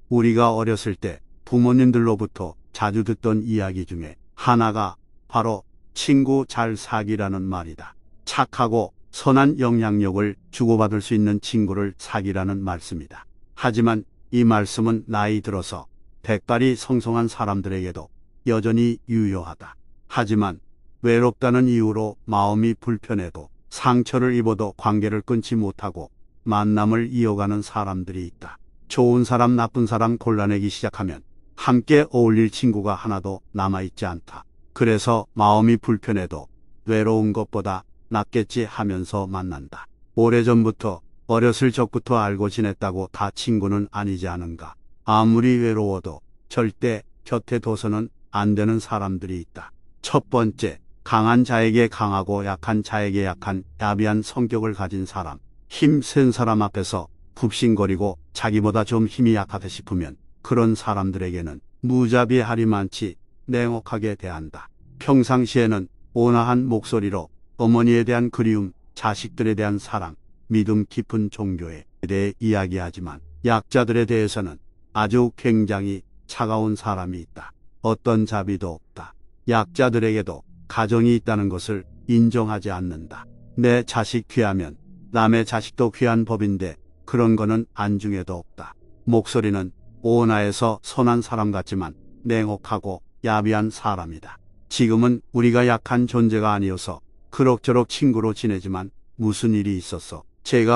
우리가 어렸을 때 부모님들로부터 자주 듣던 이야기 중에 하나가 바로 친구 잘 사귀라는 말이다. 착하고 선한 영향력을 주고받을 수 있는 친구를 사귀라는 말씀이다. 하지만 이 말씀은 나이 들어서 백발이 성성한 사람들에게도 여전히 유효하다. 하지만 외롭다는 이유로 마음이 불편해도 상처를 입어도 관계를 끊지 못하고 만남을 이어가는 사람들이 있다. 좋은 사람 나쁜 사람 골라내기 시작하면 함께 어울릴 친구가 하나도 남아있지 않다. 그래서 마음이 불편해도 외로운 것보다 낫겠지 하면서 만난다. 오래전부터 어렸을 적부터 알고 지냈다고 다 친구는 아니지 않은가. 아무리 외로워도 절대 곁에 둬서는 안 되는 사람들이 있다. 첫 번째, 강한 자에게 강하고 약한 자에게 약한 야비한 성격을 가진 사람. 힘 센 사람 앞에서 굽신거리고 자기보다 좀 힘이 약하다 싶으면 그런 사람들에게는 무자비하리 많지 냉혹하게 대한다. 평상시에는 온화한 목소리로 어머니에 대한 그리움, 자식들에 대한 사랑, 믿음 깊은 종교에 대해 이야기하지만 약자들에 대해서는 아주 굉장히 차가운 사람이 있다. 어떤 자비도 없다. 약자들에게도 가정이 있다는 것을 인정하지 않는다. 내 자식 귀하면 남의 자식도 귀한 법인데 그런 거는 안중에도 없다. 목소리는 온화해서 선한 사람 같지만 냉혹하고 야비한 사람이다. 지금은 우리가 약한 존재가 아니어서 그럭저럭 친구로 지내지만 무슨 일이 있었어.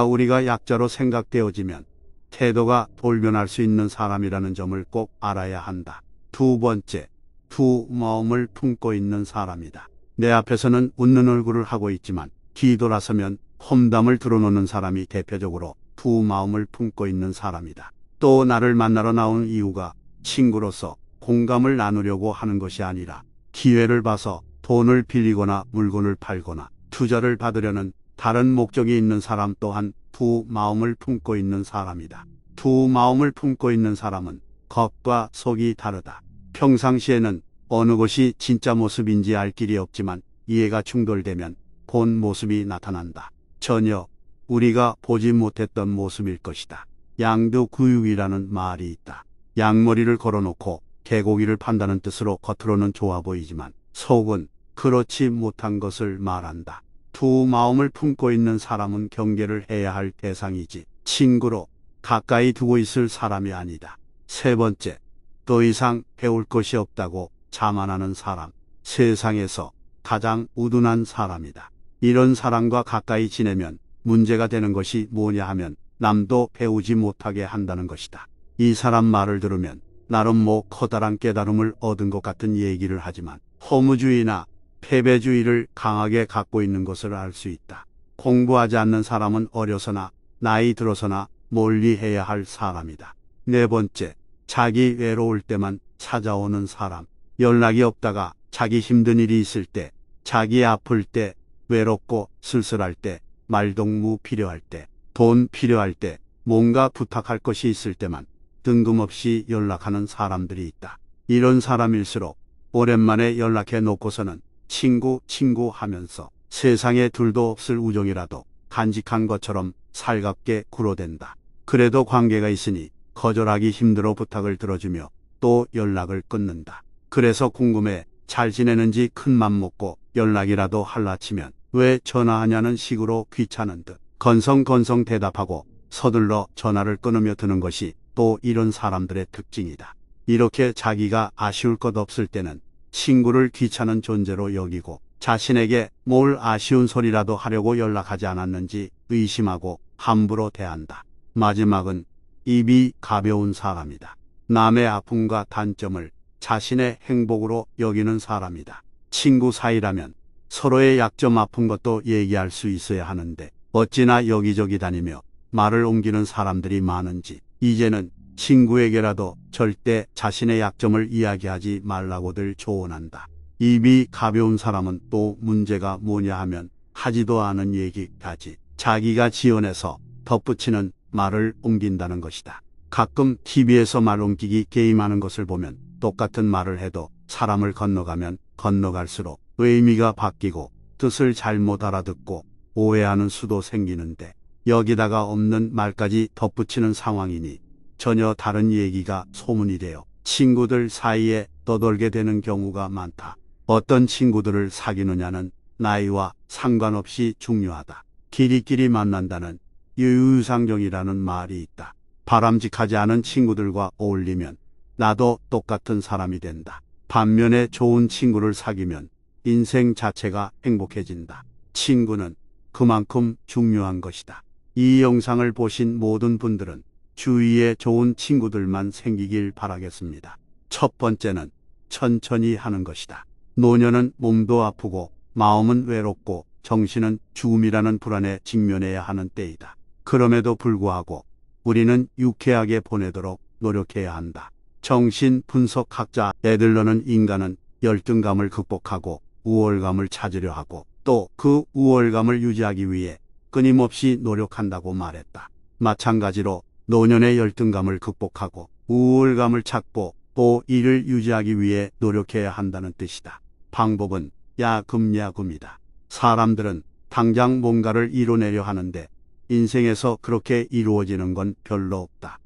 우리가 약자로 생각되어지면 태도가 돌변할 수 있는 사람이라는 점을 꼭 알아야 한다. 두 번째, 두 마음을 품고 있는 사람이다. 내 앞에서는 웃는 얼굴을 하고 있지만 뒤돌아서면 험담을 들어놓는 사람이 대표적으로 두 마음을 품고 있는 사람이다. 또 나를 만나러 나온 이유가 친구로서 공감을 나누려고 하는 것이 아니라 기회를 봐서 돈을 빌리거나 물건을 팔거나 투자를 받으려는 다른 목적이 있는 사람 또한 두 마음을 품고 있는 사람이다. 두 마음을 품고 있는 사람은 겉과 속이 다르다. 평상시에는 어느 것이 진짜 모습인지 알 길이 없지만 이해가 충돌되면 본 모습이 나타난다. 전혀 우리가 보지 못했던 모습일 것이다. 양두구육이라는 말이 있다. 양머리를 걸어놓고 개고기를 판다는 뜻으로 겉으로는 좋아 보이지만 속은 그렇지 못한 것을 말한다. 두 마음을 품고 있는 사람은 경계를 해야 할 대상이지 친구로 가까이 두고 있을 사람이 아니다. 세 번째, 더 이상 배울 것이 없다고 자만하는 사람. 세상에서 가장 우둔한 사람이다. 이런 사람과 가까이 지내면 문제가 되는 것이 뭐냐 하면 남도 배우지 못하게 한다는 것이다. 이 사람 말을 들으면 나름 커다란 깨달음을 얻은 것 같은 얘기를 하지만 허무주의나 패배주의를 강하게 갖고 있는 것을 알 수 있다. 공부하지 않는 사람은 어려서나 나이 들어서나 멀리해야 할 사람이다. 네 번째, 자기 외로울 때만 찾아오는 사람. 연락이 없다가 자기 힘든 일이 있을 때, 자기 아플 때, 외롭고 쓸쓸할 때, 말동무 필요할 때, 돈 필요할 때, 뭔가 부탁할 것이 있을 때만 뜬금없이 연락하는 사람들이 있다. 이런 사람일수록 오랜만에 연락해 놓고서는 친구 하면서 세상에 둘도 없을 우정이라도 간직한 것처럼 살갑게 굴어댄다. 그래도 관계가 있으니 거절하기 힘들어 부탁을 들어주며 또 연락을 끊는다. 그래서 궁금해 잘 지내는지 큰맘 먹고 연락이라도 할라 치면 왜 전화하냐는 식으로 귀찮은 듯 건성건성 대답하고 서둘러 전화를 끊으며 드는 것이 또 이런 사람들의 특징이다. 이렇게 자기가 아쉬울 것 없을 때는 친구를 귀찮은 존재로 여기고 자신에게 뭘 아쉬운 소리라도 하려고 연락하지 않았는지 의심하고 함부로 대한다. 마지막은 입이 가벼운 사람이다. 남의 아픔과 단점을 자신의 행복으로 여기는 사람이다. 친구 사이라면 서로의 약점 아픈 것도 얘기할 수 있어야 하는데 어찌나 여기저기 다니며 말을 옮기는 사람들이 많은지 이제는 친구에게라도 절대 자신의 약점을 이야기하지 말라고들 조언한다. 입이 가벼운 사람은 또 문제가 뭐냐 하면 하지도 않은 얘기까지 자기가 지어내서 덧붙이는 말을 옮긴다는 것이다. 가끔 TV에서 말 옮기기 게임하는 것을 보면 똑같은 말을 해도 사람을 건너가면 건너갈수록 의미가 바뀌고 뜻을 잘못 알아듣고 오해하는 수도 생기는데 여기다가 없는 말까지 덧붙이는 상황이니 전혀 다른 얘기가 소문이 되어 친구들 사이에 떠돌게 되는 경우가 많다. 어떤 친구들을 사귀느냐는 나이와 상관없이 중요하다. 끼리끼리 만난다는 유유상종이라는 말이 있다. 바람직하지 않은 친구들과 어울리면 나도 똑같은 사람이 된다. 반면에 좋은 친구를 사귀면 인생 자체가 행복해진다. 친구는 그만큼 중요한 것이다. 이 영상을 보신 모든 분들은 주위에 좋은 친구들만 생기길 바라겠습니다. 첫 번째는 천천히 하는 것이다. 노년은 몸도 아프고 마음은 외롭고 정신은 죽음이라는 불안에 직면해야 하는 때이다. 그럼에도 불구하고 우리는 유쾌하게 보내도록 노력해야 한다. 정신분석학자 애들러는 인간은 열등감을 극복하고 우월감을 찾으려 하고 또 그 우월감을 유지하기 위해 끊임없이 노력한다고 말했다. 마찬가지로 노년의 열등감을 극복하고 우월감을 찾고 또 이를 유지하기 위해 노력해야 한다는 뜻이다. 방법은 야금야금이다. 사람들은 당장 뭔가를 이뤄내려 하는데 인생에서 그렇게 이루어지는 건 별로 없다.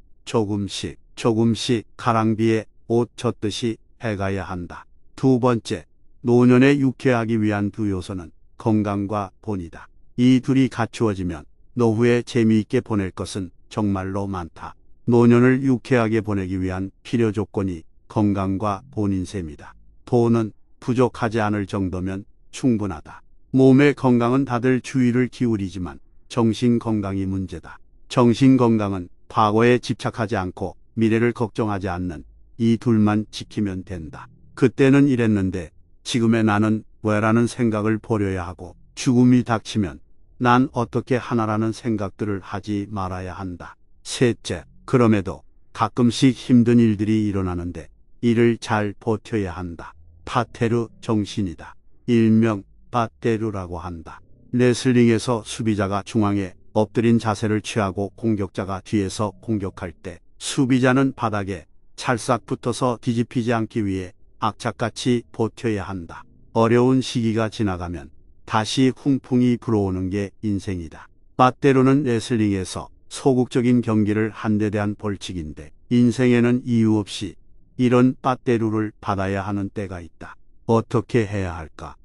조금씩 가랑비에 옷 젖듯이 해가야 한다. 두 번째, 노년에 유쾌하기 위한 두 요소는 건강과 돈이다. 이 둘이 갖추어지면 노후에 재미있게 보낼 것은 정말로 많다. 노년을 유쾌하게 보내기 위한 필요 조건이 건강과 돈인 셈이다. 돈은 부족하지 않을 정도면 충분하다. 몸의 건강은 다들 주의를 기울이지만 정신 건강이 문제다. 정신 건강은 과거에 집착하지 않고 미래를 걱정하지 않는 이 둘만 지키면 된다. 그때는 이랬는데 지금의 나는 왜라는 생각을 버려야 하고 죽음이 닥치면 난 어떻게 하나라는 생각들을 하지 말아야 한다. 셋째, 그럼에도 가끔씩 힘든 일들이 일어나는데 이를 잘 버텨야 한다. 파테르 정신이다. 일명 빠테르라고 한다. 레슬링에서 수비자가 중앙에 엎드린 자세를 취하고 공격자가 뒤에서 공격할 때 수비자는 바닥에 찰싹 붙어서 뒤집히지 않기 위해 악착같이 버텨야 한다. 어려운 시기가 지나가면 다시 훈풍이 불어오는 게 인생이다. 빠테르는 레슬링에서 소극적인 경기를 한 데 대한 벌칙인데 인생에는 이유 없이 이런 빠테르를 받아야 하는 때가 있다. 어떻게 해야 할까?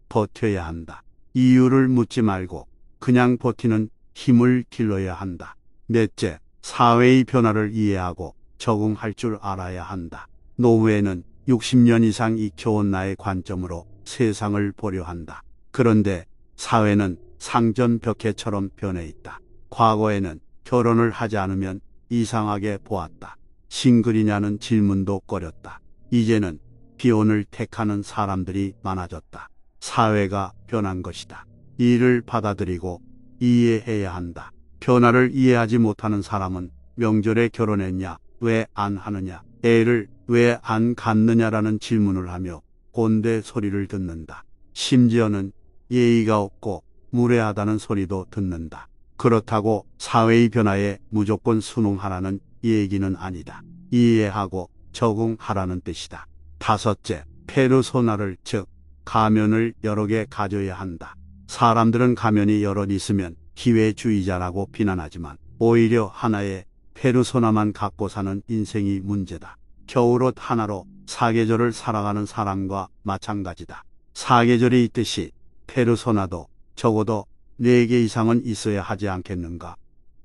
버텨야 한다. 이유를 묻지 말고 그냥 버티는 힘을 길러야 한다. 넷째, 사회의 변화를 이해하고 적응할 줄 알아야 한다. 노후에는 60년 이상 익혀온 나의 관점으로 세상을 보려 한다. 그런데 사회는 상전벽해처럼 변해 있다. 과거에는 결혼을 하지 않으면 이상하게 보았다. 싱글이냐는 질문도 꺼렸다. 이제는 비혼을 택하는 사람들이 많아졌다. 사회가 변한 것이다. 이를 받아들이고 이해해야 한다. 변화를 이해하지 못하는 사람은 명절에 결혼했냐, 왜 안 하느냐, 애를 왜 안 갖느냐라는 질문을 하며 꼰대 소리를 듣는다. 심지어는 예의가 없고 무례하다는 소리도 듣는다. 그렇다고 사회의 변화에 무조건 순응하라는 얘기는 아니다. 이해하고 적응하라는 뜻이다. 다섯째, 페르소나를 즉 가면을 여러 개 가져야 한다. 사람들은 가면이 여럿 있으면 기회주의자라고 비난하지만 오히려 하나의 페르소나만 갖고 사는 인생이 문제다. 겨울옷 하나로 사계절을 살아가는 사람과 마찬가지다. 사계절이 있듯이 페르소나도 적어도 4개 이상은 있어야 하지 않겠는가.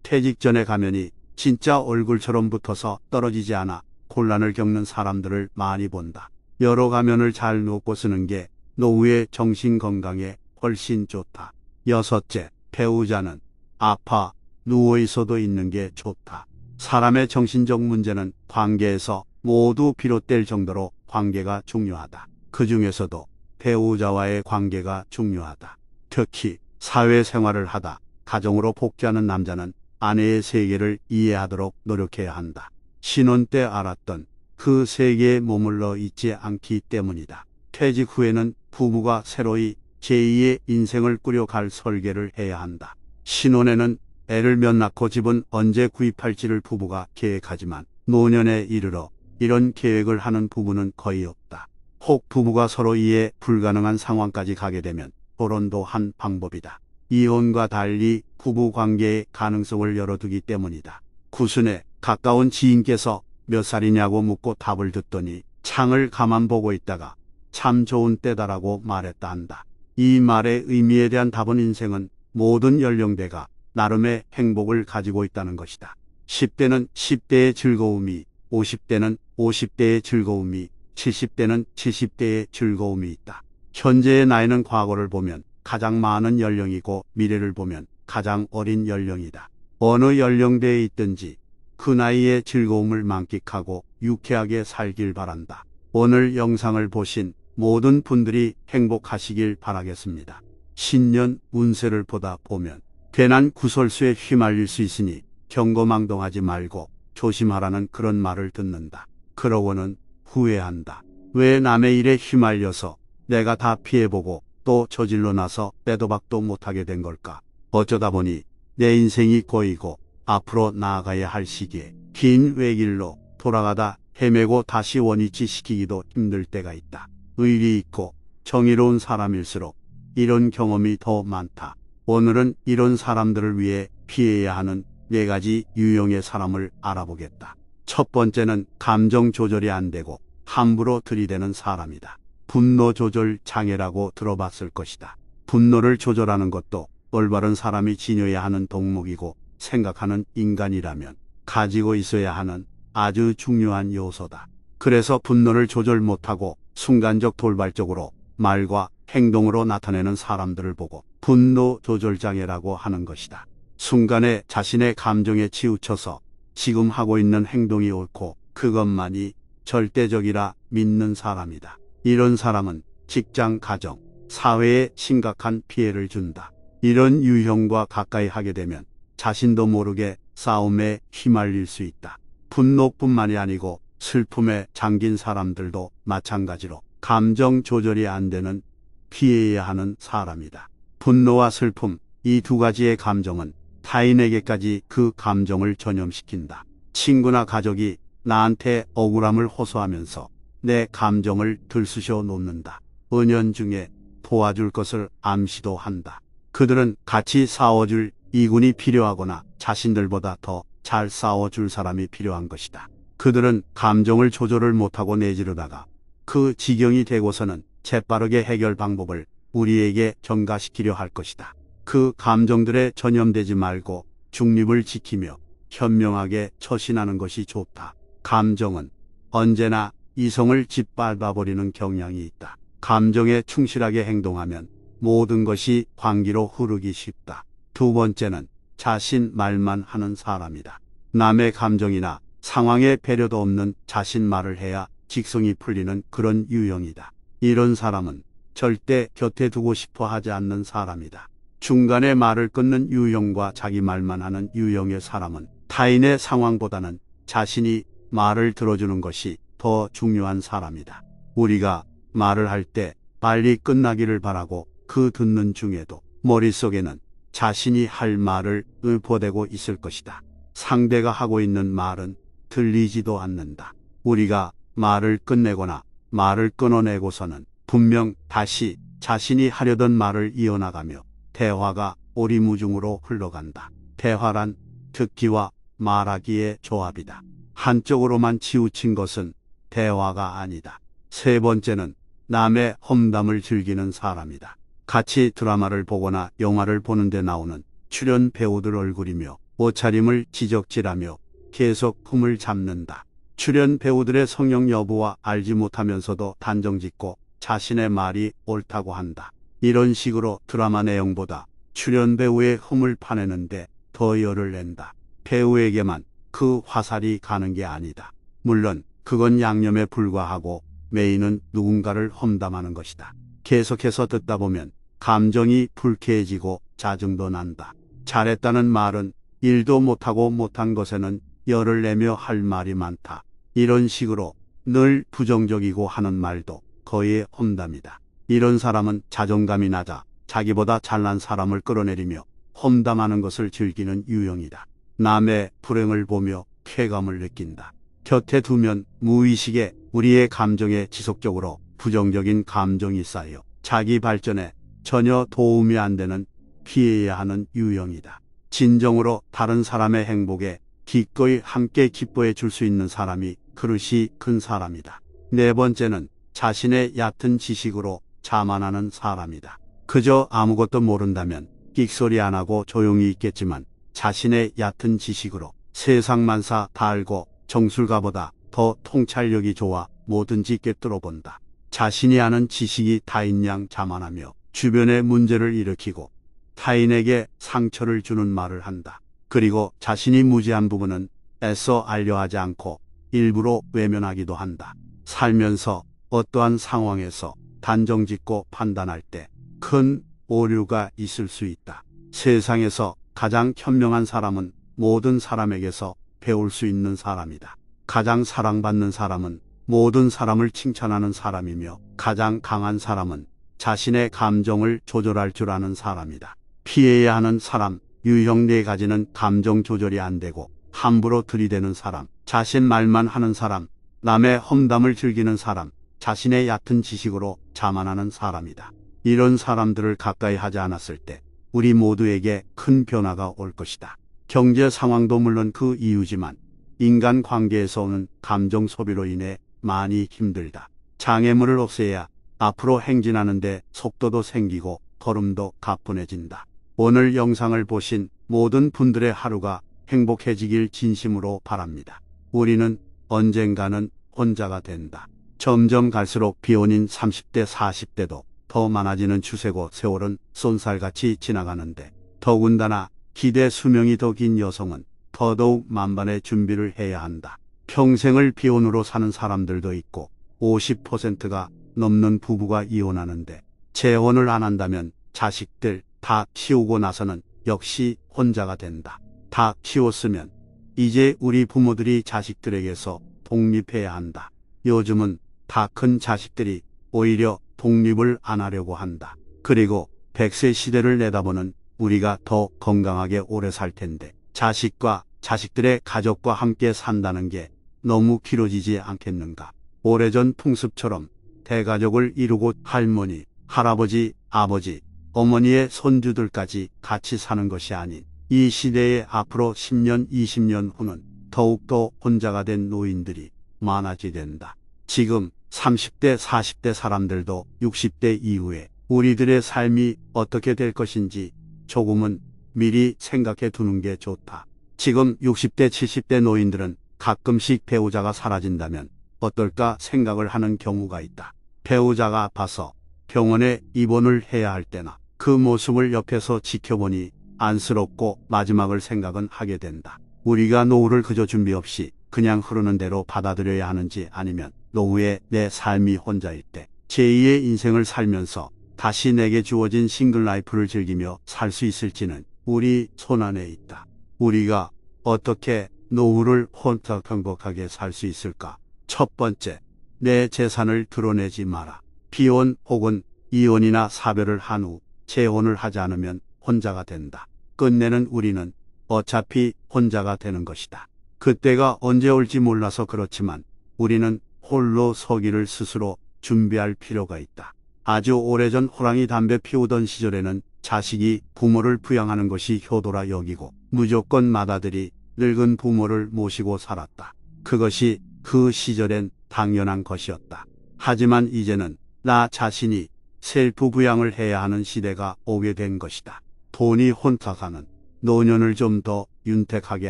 퇴직 전에 가면이 진짜 얼굴처럼 붙어서 떨어지지 않아 곤란을 겪는 사람들을 많이 본다. 여러 가면을 잘 놓고 쓰는 게 노후의 정신 건강에 훨씬 좋다. 여섯째, 배우자는 아파 누워 있어도 있는 게 좋다. 사람의 정신적 문제는 관계에서 모두 비롯될 정도로 관계가 중요하다. 그 중에서도 배우자와의 관계가 중요하다. 특히 사회생활을 하다 가정으로 복귀하는 남자는 아내의 세계를 이해하도록 노력해야 한다. 신혼 때 알았던 그 세계에 머물러 있지 않기 때문이다. 퇴직 후에는 부부가 새로이 제2의 인생을 꾸려갈 설계를 해야 한다. 신혼에는 애를 몇 낳고 집은 언제 구입할지를 부부가 계획하지만 노년에 이르러 이런 계획을 하는 부부는 거의 없다. 혹 부부가 서로 이해 불가능한 상황까지 가게 되면 결혼도 한 방법이다. 이혼과 달리 부부 관계의 가능성을 열어두기 때문이다. 구순에 가까운 지인께서 몇 살이냐고 묻고 답을 듣더니 창을 가만 보고 있다가 참 좋은 때다라고 말했다 한다. 이 말의 의미에 대한 답은 인생은 모든 연령대가 나름의 행복을 가지고 있다는 것이다. 10대는 10대의 즐거움이, 50대는 50대의 즐거움이, 70대는 70대의 즐거움이 있다. 현재의 나이는 과거를 보면 가장 많은 연령이고 미래를 보면 가장 어린 연령이다. 어느 연령대에 있든지 그 나이의 즐거움을 만끽하고 유쾌하게 살길 바란다. 오늘 영상을 보신 모든 분들이 행복하시길 바라겠습니다. 신년 운세를 보다 보면 괜한 구설수에 휘말릴 수 있으니 경거망동하지 말고 조심하라는 그런 말을 듣는다. 그러고는 후회한다. 왜 남의 일에 휘말려서 내가 다 피해보고 또 저질러 나서 빼도 박도 못하게 된 걸까? 어쩌다 보니 내 인생이 꼬이고 앞으로 나아가야 할 시기에 긴 외길로 돌아가다 헤매고 다시 원위치 시키기도 힘들 때가 있다. 의리 있고 정의로운 사람일수록 이런 경험이 더 많다. 오늘은 이런 사람들을 위해 피해야 하는 4가지 유형의 사람을 알아보겠다. 첫 번째는 감정 조절이 안 되고 함부로 들이대는 사람이다. 분노 조절 장애라고 들어봤을 것이다. 분노를 조절하는 것도 올바른 사람이 지녀야 하는 덕목이고 생각하는 인간이라면 가지고 있어야 하는 아주 중요한 요소다. 그래서 분노를 조절 못하고 순간적 돌발적으로 말과 행동으로 나타내는 사람들을 보고 분노 조절 장애라고 하는 것이다. 순간에 자신의 감정에 치우쳐서 지금 하고 있는 행동이 옳고 그것만이 절대적이라 믿는 사람이다. 이런 사람은 직장, 가정, 사회에 심각한 피해를 준다. 이런 유형과 가까이 하게 되면 자신도 모르게 싸움에 휘말릴 수 있다. 분노뿐만이 아니고 슬픔에 잠긴 사람들도 마찬가지로 감정 조절이 안 되는 피해야 하는 사람이다. 분노와 슬픔, 이 2가지의 감정은 타인에게까지 그 감정을 전염시킨다. 친구나 가족이 나한테 억울함을 호소하면서 내 감정을 들쑤셔 놓는다. 은연중에 도와줄 것을 암시도 한다. 그들은 같이 싸워줄 이군이 필요하거나 자신들보다 더 잘 싸워줄 사람이 필요한 것이다. 그들은 감정을 조절을 못하고 내지르다가 그 지경이 되고서는 재빠르게 해결 방법을 우리에게 전가시키려 할 것이다. 그 감정들에 전염되지 말고 중립을 지키며 현명하게 처신하는 것이 좋다. 감정은 언제나 이성을 짓밟아버리는 경향이 있다. 감정에 충실하게 행동하면 모든 것이 광기로 흐르기 쉽다. 2번째는 자신 말만 하는 사람이다. 남의 감정이나 상황에 배려도 없는 자신 말을 해야 직성이 풀리는 그런 유형이다. 이런 사람은 절대 곁에 두고 싶어 하지 않는 사람이다. 중간에 말을 끊는 유형과 자기 말만 하는 유형의 사람은 타인의 상황보다는 자신이 말을 들어주는 것이 더 중요한 사람이다. 우리가 말을 할 때 빨리 끝나기를 바라고 그 듣는 중에도 머릿속에는 자신이 할 말을 읊어대고 있을 것이다. 상대가 하고 있는 말은 들리지도 않는다. 우리가 말을 끝내거나 말을 끊어내고서는 분명 다시 자신이 하려던 말을 이어나가며 대화가 오리무중으로 흘러간다. 대화란 듣기와 말하기의 조합이다. 한쪽으로만 치우친 것은 대화가 아니다. 3번째는 남의 험담을 즐기는 사람이다. 같이 드라마를 보거나 영화를 보는데 나오는 출연 배우들 얼굴이며 옷차림을 지적질하며 계속 흠을 잡는다. 출연 배우들의 성형 여부와 알지 못하면서도 단정짓고 자신의 말이 옳다고 한다. 이런 식으로 드라마 내용보다 출연 배우의 흠을 파내는데 더 열을 낸다. 배우에게만 그 화살이 가는 게 아니다. 물론 그건 양념에 불과하고 메인은 누군가를 험담하는 것이다. 계속해서 듣다 보면 감정이 불쾌해지고 짜증도 난다. 잘했다는 말은 일도 못하고 못한 것에는 열을 내며 할 말이 많다. 이런 식으로 늘 부정적이고 하는 말도 거의 험담이다. 이런 사람은 자존감이 낮아 자기보다 잘난 사람을 끌어내리며 험담하는 것을 즐기는 유형이다. 남의 불행을 보며 쾌감을 느낀다. 곁에 두면 무의식에 우리의 감정에 지속적으로 부정적인 감정이 쌓여 자기 발전에 전혀 도움이 안 되는 피해야 하는 유형이다. 진정으로 다른 사람의 행복에 기꺼이 함께 기뻐해 줄 수 있는 사람이 그릇이 큰 사람이다. 네 번째는 자신의 얕은 지식으로 자만하는 사람이다. 그저 아무것도 모른다면 끽소리 안 하고 조용히 있겠지만 자신의 얕은 지식으로 세상 만사 다 알고 정술가보다 더 통찰력이 좋아 뭐든지 꿰뚫어 본다. 자신이 아는 지식이 다인 양 자만하며 주변에 문제를 일으키고 타인에게 상처를 주는 말을 한다. 그리고 자신이 무지한 부분은 애써 알려하지 않고 일부러 외면하기도 한다. 살면서 어떠한 상황에서 단정짓고 판단할 때 큰 오류가 있을 수 있다. 세상에서 가장 현명한 사람은 모든 사람에게서 배울 수 있는 사람이다. 가장 사랑받는 사람은 모든 사람을 칭찬하는 사람이며 가장 강한 사람은 자신의 감정을 조절할 줄 아는 사람이다. 피해야 하는 사람, 유형 네 가지는 감정 조절이 안 되고 함부로 들이대는 사람, 자신 말만 하는 사람, 남의 험담을 즐기는 사람, 자신의 얕은 지식으로 자만하는 사람이다. 이런 사람들을 가까이 하지 않았을 때 우리 모두에게 큰 변화가 올 것이다. 경제 상황도 물론 그 이유지만 인간 관계에서 오는 감정 소비로 인해 많이 힘들다. 장애물을 없애야 앞으로 행진하는데 속도도 생기고 걸음도 가뿐해진다. 오늘 영상을 보신 모든 분들의 하루가 행복해지길 진심으로 바랍니다. 우리는 언젠가는 혼자가 된다. 점점 갈수록 비혼인 30대 40대도 더 많아지는 추세고 세월은 쏜살같이 지나가는데 더군다나 기대 수명이 더 긴 여성은 더더욱 만반의 준비를 해야 한다. 평생을 비혼으로 사는 사람들도 있고 50%가 넘는 부부가 이혼하는데 재혼을 안 한다면 자식들 다 키우고 나서는 역시 혼자가 된다. 다 키웠으면 이제 우리 부모들이 자식들에게서 독립해야 한다. 요즘은 다 큰 자식들이 오히려 독립을 안 하려고 한다. 그리고 100세 시대를 내다보는 우리가 더 건강하게 오래 살 텐데 자식과 자식들의 가족과 함께 산다는 게 너무 길어지지 않겠는가. 오래전 풍습처럼 대가족을 이루고 할머니, 할아버지, 아버지, 어머니의 손주들까지 같이 사는 것이 아닌 이 시대의 앞으로 10년, 20년 후는 더욱더 혼자가 된 노인들이 많아지게 된다. 지금 30대, 40대 사람들도 60대 이후에 우리들의 삶이 어떻게 될 것인지 조금은 미리 생각해 두는 게 좋다. 지금 60대, 70대 노인들은 가끔씩 배우자가 사라진다면 어떨까 생각을 하는 경우가 있다. 배우자가 아파서 병원에 입원을 해야 할 때나 그 모습을 옆에서 지켜보니 안쓰럽고 마지막을 생각은 하게 된다. 우리가 노후를 그저 준비 없이 그냥 흐르는 대로 받아들여야 하는지 아니면 노후에 내 삶이 혼자일 때 제2의 인생을 살면서 다시 내게 주어진 싱글 라이프를 즐기며 살 수 있을지는 우리 손안에 있다. 우리가 어떻게 노후를 혼자 행복하게 살 수 있을까? 첫 번째, 내 재산을 드러내지 마라. 비혼 혹은 이혼이나 사별을 한 후 재혼을 하지 않으면 혼자가 된다. 끝내는 우리는 어차피 혼자가 되는 것이다. 그때가 언제 올지 몰라서 그렇지만 우리는 홀로 서기를 스스로 준비할 필요가 있다. 아주 오래전 호랑이 담배 피우던 시절에는 자식이 부모를 부양하는 것이 효도라 여기고 무조건 맏아들이 늙은 부모를 모시고 살았다. 그것이 그 시절엔 당연한 것이었다. 하지만 이제는 나 자신이 셀프 부양을 해야 하는 시대가 오게 된 것이다. 돈이 혼자 사는 노년을 좀 더 윤택하게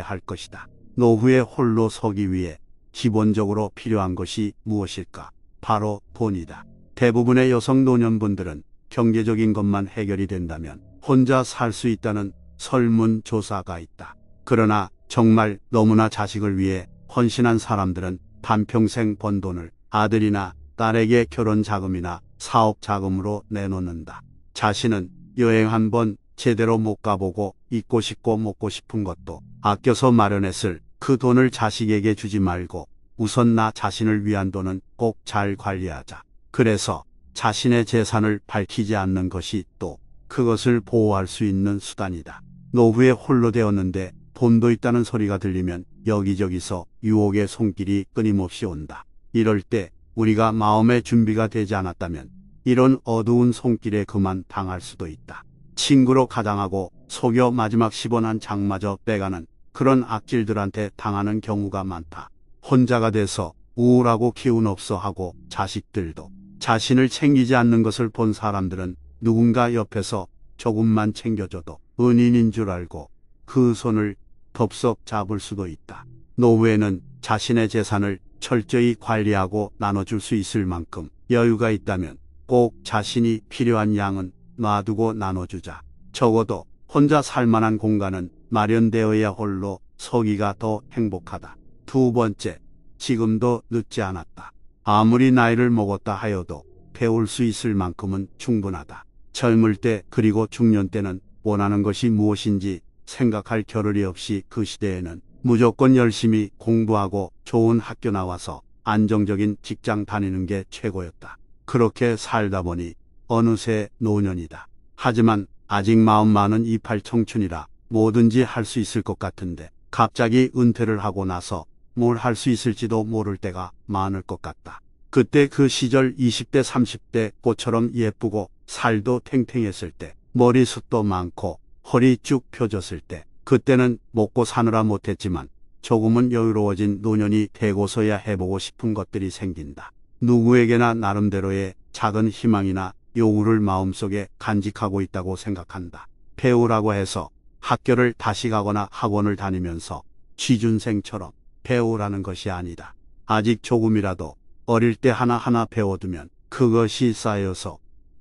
할 것이다. 노후에 홀로 서기 위해 기본적으로 필요한 것이 무엇일까? 바로 돈이다. 대부분의 여성 노년분들은 경제적인 것만 해결이 된다면 혼자 살 수 있다는 설문조사가 있다. 그러나 정말 너무나 자식을 위해 헌신한 사람들은 반평생 번 돈을 아들이나 딸에게 결혼 자금이나 사업 자금으로 내놓는다. 자신은 여행 한번 제대로 못 가보고 입고 싶고 먹고 싶은 것도 아껴서 마련했을 그 돈을 자식에게 주지 말고 우선 나 자신을 위한 돈은 꼭 잘 관리하자. 그래서 자신의 재산을 밝히지 않는 것이 또 그것을 보호할 수 있는 수단이다. 노후에 홀로 되었는데 돈도 있다는 소리가 들리면 여기저기서 유혹의 손길이 끊임없이 온다. 이럴 때 우리가 마음의 준비가 되지 않았다면 이런 어두운 손길에 그만 당할 수도 있다. 친구로 가장하고 속여 마지막 10원 한 장마저 빼가는 그런 악질들한테 당하는 경우가 많다. 혼자가 돼서 우울하고 기운 없어 하고 자식들도 자신을 챙기지 않는 것을 본 사람들은 누군가 옆에서 조금만 챙겨줘도 은인인 줄 알고 그 손을 덥석 잡을 수도 있다. 노후에는 자신의 재산을 철저히 관리하고 나눠줄 수 있을 만큼 여유가 있다면 꼭 자신이 필요한 양은 놔두고 나눠주자. 적어도 혼자 살만한 공간은 마련되어야 홀로 서기가 더 행복하다. 두 번째, 지금도 늦지 않았다. 아무리 나이를 먹었다 하여도 배울 수 있을 만큼은 충분하다. 젊을 때 그리고 중년 때는 원하는 것이 무엇인지 생각할 겨를이 없이 그 시대에는 무조건 열심히 공부하고 좋은 학교 나와서 안정적인 직장 다니는 게 최고였다. 그렇게 살다 보니 어느새 노년이다. 하지만 아직 마음 많은 28 청춘이라 뭐든지 할 수 있을 것 같은데 갑자기 은퇴를 하고 나서 뭘 할 수 있을지도 모를 때가 많을 것 같다. 그때 그 시절 20대 30대 꽃처럼 예쁘고 살도 탱탱했을 때, 머리숱도 많고 허리 쭉 펴졌을 때, 그때는 먹고 사느라 못했지만 조금은 여유로워진 노년이 되고서야 해보고 싶은 것들이 생긴다. 누구에게나 나름대로의 작은 희망이나 요구를 마음속에 간직하고 있다고 생각한다. 배우라고 해서 학교를 다시 가거나 학원을 다니면서 취준생처럼 배우라는 것이 아니다. 아직 조금이라도 어릴 때 하나하나 배워두면 그것이 쌓여서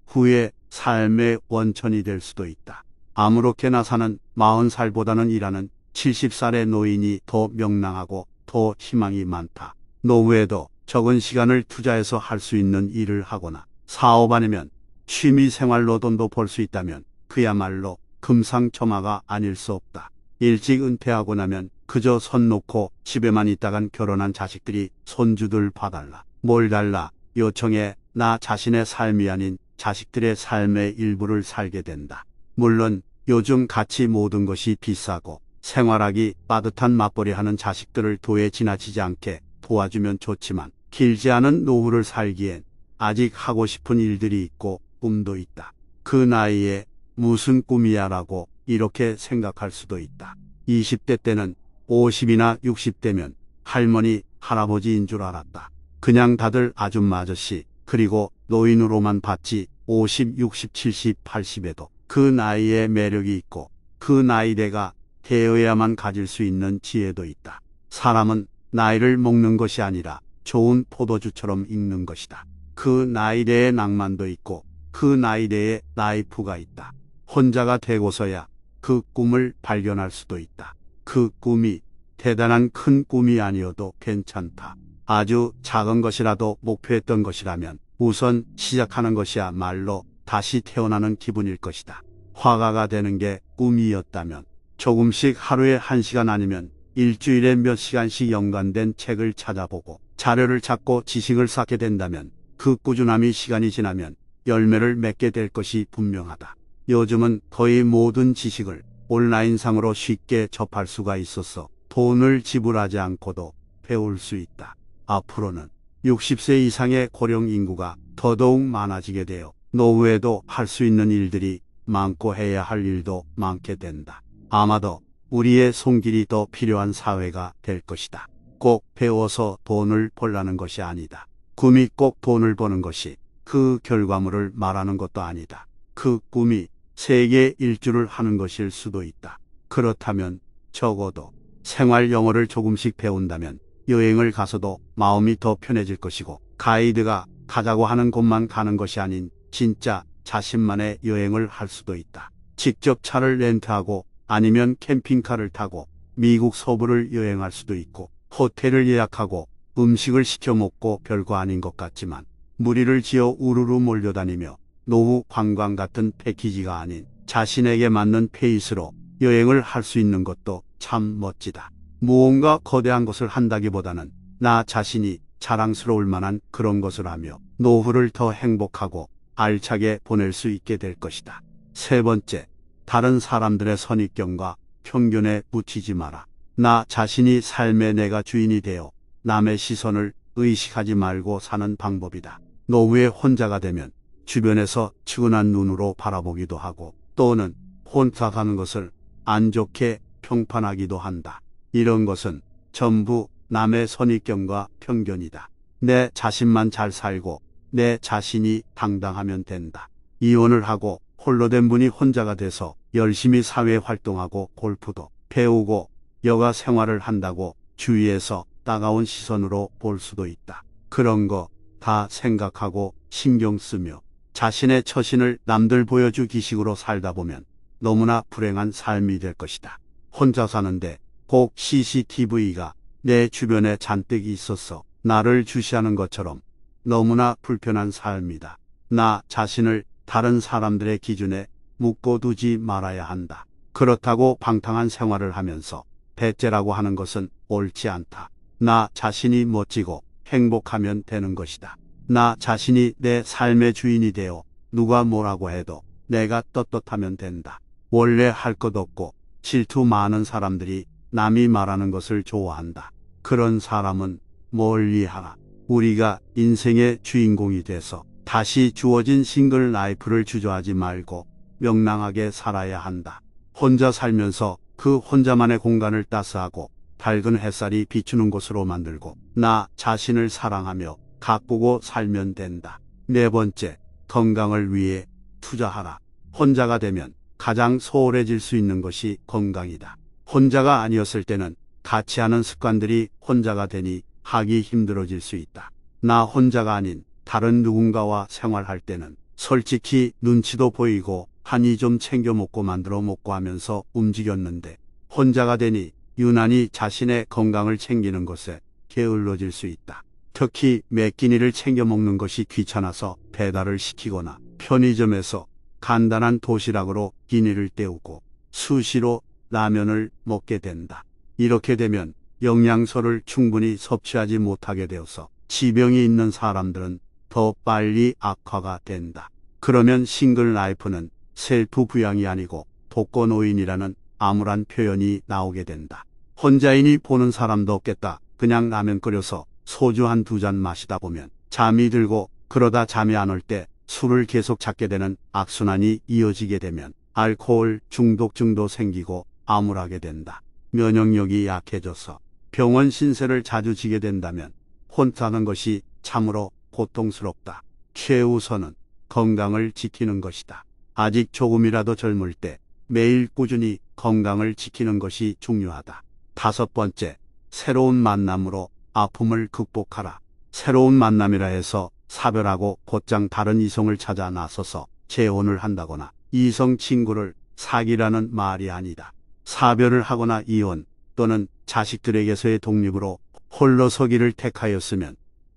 후에 삶의 원천이 될 수도 있다. 아무렇게나 사는 40살보다는 일하는 70살의 노인이 더 명랑하고 더 희망이 많다. 노후에도 적은 시간을 투자해서 할 수 있는 일을 하거나 사업 아니면 취미 생활로 돈도 벌 수 있다면 그야말로 금상첨화가 아닐 수 없다. 일찍 은퇴하고 나면 그저 손 놓고 집에만 있다간 결혼한 자식들이 손주들 봐달라, 뭘 달라 요청해 나 자신의 삶이 아닌 자식들의 삶의 일부를 살게 된다. 물론 요즘 같이 모든 것이 비싸고 생활하기 빠듯한 맞벌이하는 자식들을 도에 지나치지 않게 도와주면 좋지만 길지 않은 노후를 살기엔 아직 하고 싶은 일들이 있고 꿈도 있다. 그 나이에 무슨 꿈이야 라고 이렇게 생각할 수도 있다. 20대 때는 50이나 60대면 할머니, 할아버지인 줄 알았다. 그냥 다들 아줌마 아저씨 그리고 노인으로만 봤지 50, 60, 70, 80에도 그 나이에 매력이 있고 그 나이대가 되어야만 가질 수 있는 지혜도 있다. 사람은 나이를 먹는 것이 아니라 좋은 포도주처럼 익는 것이다. 그 나이대의 낭만도 있고 그 나이대의 라이프가 있다. 혼자가 되고서야 그 꿈을 발견할 수도 있다. 그 꿈이 대단한 큰 꿈이 아니어도 괜찮다. 아주 작은 것이라도 목표했던 것이라면 우선 시작하는 것이야말로 다시 태어나는 기분일 것이다. 화가가 되는 게 꿈이었다면 조금씩 하루에 1시간 아니면 일주일에 몇 시간씩 연관된 책을 찾아보고 자료를 찾고 지식을 쌓게 된다면 그 꾸준함이 시간이 지나면 열매를 맺게 될 것이 분명하다. 요즘은 거의 모든 지식을 온라인상으로 쉽게 접할 수가 있어서 돈을 지불하지 않고도 배울 수 있다. 앞으로는 60세 이상의 고령 인구가 더더욱 많아지게 되어 노후에도 할 수 있는 일들이 많고 해야 할 일도 많게 된다. 아마도 우리의 손길이 더 필요한 사회가 될 것이다. 꼭 배워서 돈을 벌라는 것이 아니다. 꿈이 꼭 돈을 버는 것이 그 결과물을 말하는 것도 아니다. 그 꿈이 세계 일주를 하는 것일 수도 있다. 그렇다면 적어도 생활 영어를 조금씩 배운다면 여행을 가서도 마음이 더 편해질 것이고 가이드가 가자고 하는 곳만 가는 것이 아닌 진짜 자신만의 여행을 할 수도 있다. 직접 차를 렌트하고 아니면 캠핑카를 타고 미국 서부를 여행할 수도 있고 호텔을 예약하고 음식을 시켜 먹고 별거 아닌 것 같지만 무리를 지어 우르르 몰려다니며 노후 관광 같은 패키지가 아닌 자신에게 맞는 페이스로 여행을 할 수 있는 것도 참 멋지다. 무언가 거대한 것을 한다기보다는 나 자신이 자랑스러울 만한 그런 것을 하며 노후를 더 행복하고 알차게 보낼 수 있게 될 것이다. 세 번째, 다른 사람들의 선입견과 편견에 묻히지 마라. 나 자신이 삶의 내가 주인이 되어 남의 시선을 의식하지 말고 사는 방법이다. 노후에 혼자가 되면 주변에서 측은한 눈으로 바라보기도 하고 또는 혼자 가는 것을 안 좋게 평판하기도 한다. 이런 것은 전부 남의 선입견과 편견이다. 내 자신만 잘 살고 내 자신이 당당하면 된다. 이혼을 하고 홀로 된 분이 혼자가 돼서 열심히 사회 활동하고 골프도 배우고 여가 생활을 한다고 주위에서 따가운 시선으로 볼 수도 있다. 그런 거 다 생각하고 신경 쓰며 자신의 처신을 남들 보여주기식으로 살다 보면 너무나 불행한 삶이 될 것이다. 혼자 사는데 꼭 CCTV가 내 주변에 잔뜩 있어서 나를 주시하는 것처럼 너무나 불편한 삶이다. 나 자신을 다른 사람들의 기준에 묶어두지 말아야 한다. 그렇다고 방탕한 생활을 하면서 배째라고 하는 것은 옳지 않다. 나 자신이 멋지고 행복하면 되는 것이다. 나 자신이 내 삶의 주인이 되어 누가 뭐라고 해도 내가 떳떳하면 된다. 원래 할 것 없고 질투 많은 사람들이 남이 말하는 것을 좋아한다. 그런 사람은 멀리하라. 우리가 인생의 주인공이 돼서 다시 주어진 싱글 라이프를 주저하지 말고 명랑하게 살아야 한다. 혼자 살면서 그 혼자만의 공간을 따스하고 밝은 햇살이 비추는 곳으로 만들고 나 자신을 사랑하며 가꾸고 살면 된다. 네 번째, 건강을 위해 투자하라. 혼자가 되면 가장 소홀해질 수 있는 것이 건강이다. 혼자가 아니었을 때는 같이 하는 습관들이 혼자가 되니 하기 힘들어질 수 있다. 나 혼자가 아닌 다른 누군가와 생활할 때는 솔직히 눈치도 보이고 한이 좀 챙겨 먹고 만들어 먹고 하면서 움직였는데 혼자가 되니 유난히 자신의 건강을 챙기는 것에 게을러질 수 있다. 특히 매 끼니를 챙겨 먹는 것이 귀찮아서 배달을 시키거나 편의점에서 간단한 도시락으로 끼니를 때우고 수시로 라면을 먹게 된다. 이렇게 되면 영양소를 충분히 섭취하지 못하게 되어서 지병이 있는 사람들은 더 빨리 악화가 된다. 그러면 싱글 라이프는 셀프 부양이 아니고 독거노인이라는 암울한 표현이 나오게 된다. 혼자이니 보는 사람도 없겠다. 그냥 라면 끓여서 소주 한두 잔 마시다 보면 잠이 들고 그러다 잠이 안 올 때 술을 계속 찾게 되는 악순환이 이어지게 되면 알코올 중독증도 생기고 암울하게 된다. 면역력이 약해져서 병원 신세를 자주 지게 된다면 혼자는 것이 참으로 고통스럽다. 최우선은 건강을 지키는 것이다. 아직 조금이라도 젊을 때 매일 꾸준히 건강을 지키는 것이 중요하다. 다섯 번째, 새로운 만남으로 아픔을 극복하라. 새로운 만남이라 해서 사별하고 곧장 다른 이성을 찾아 나서서 재혼을 한다거나 이성 친구를 사귀라는 말이 아니다. 사별을 하거나 이혼 또는 자식들에게서의 독립으로 홀로 서기를 택하였으면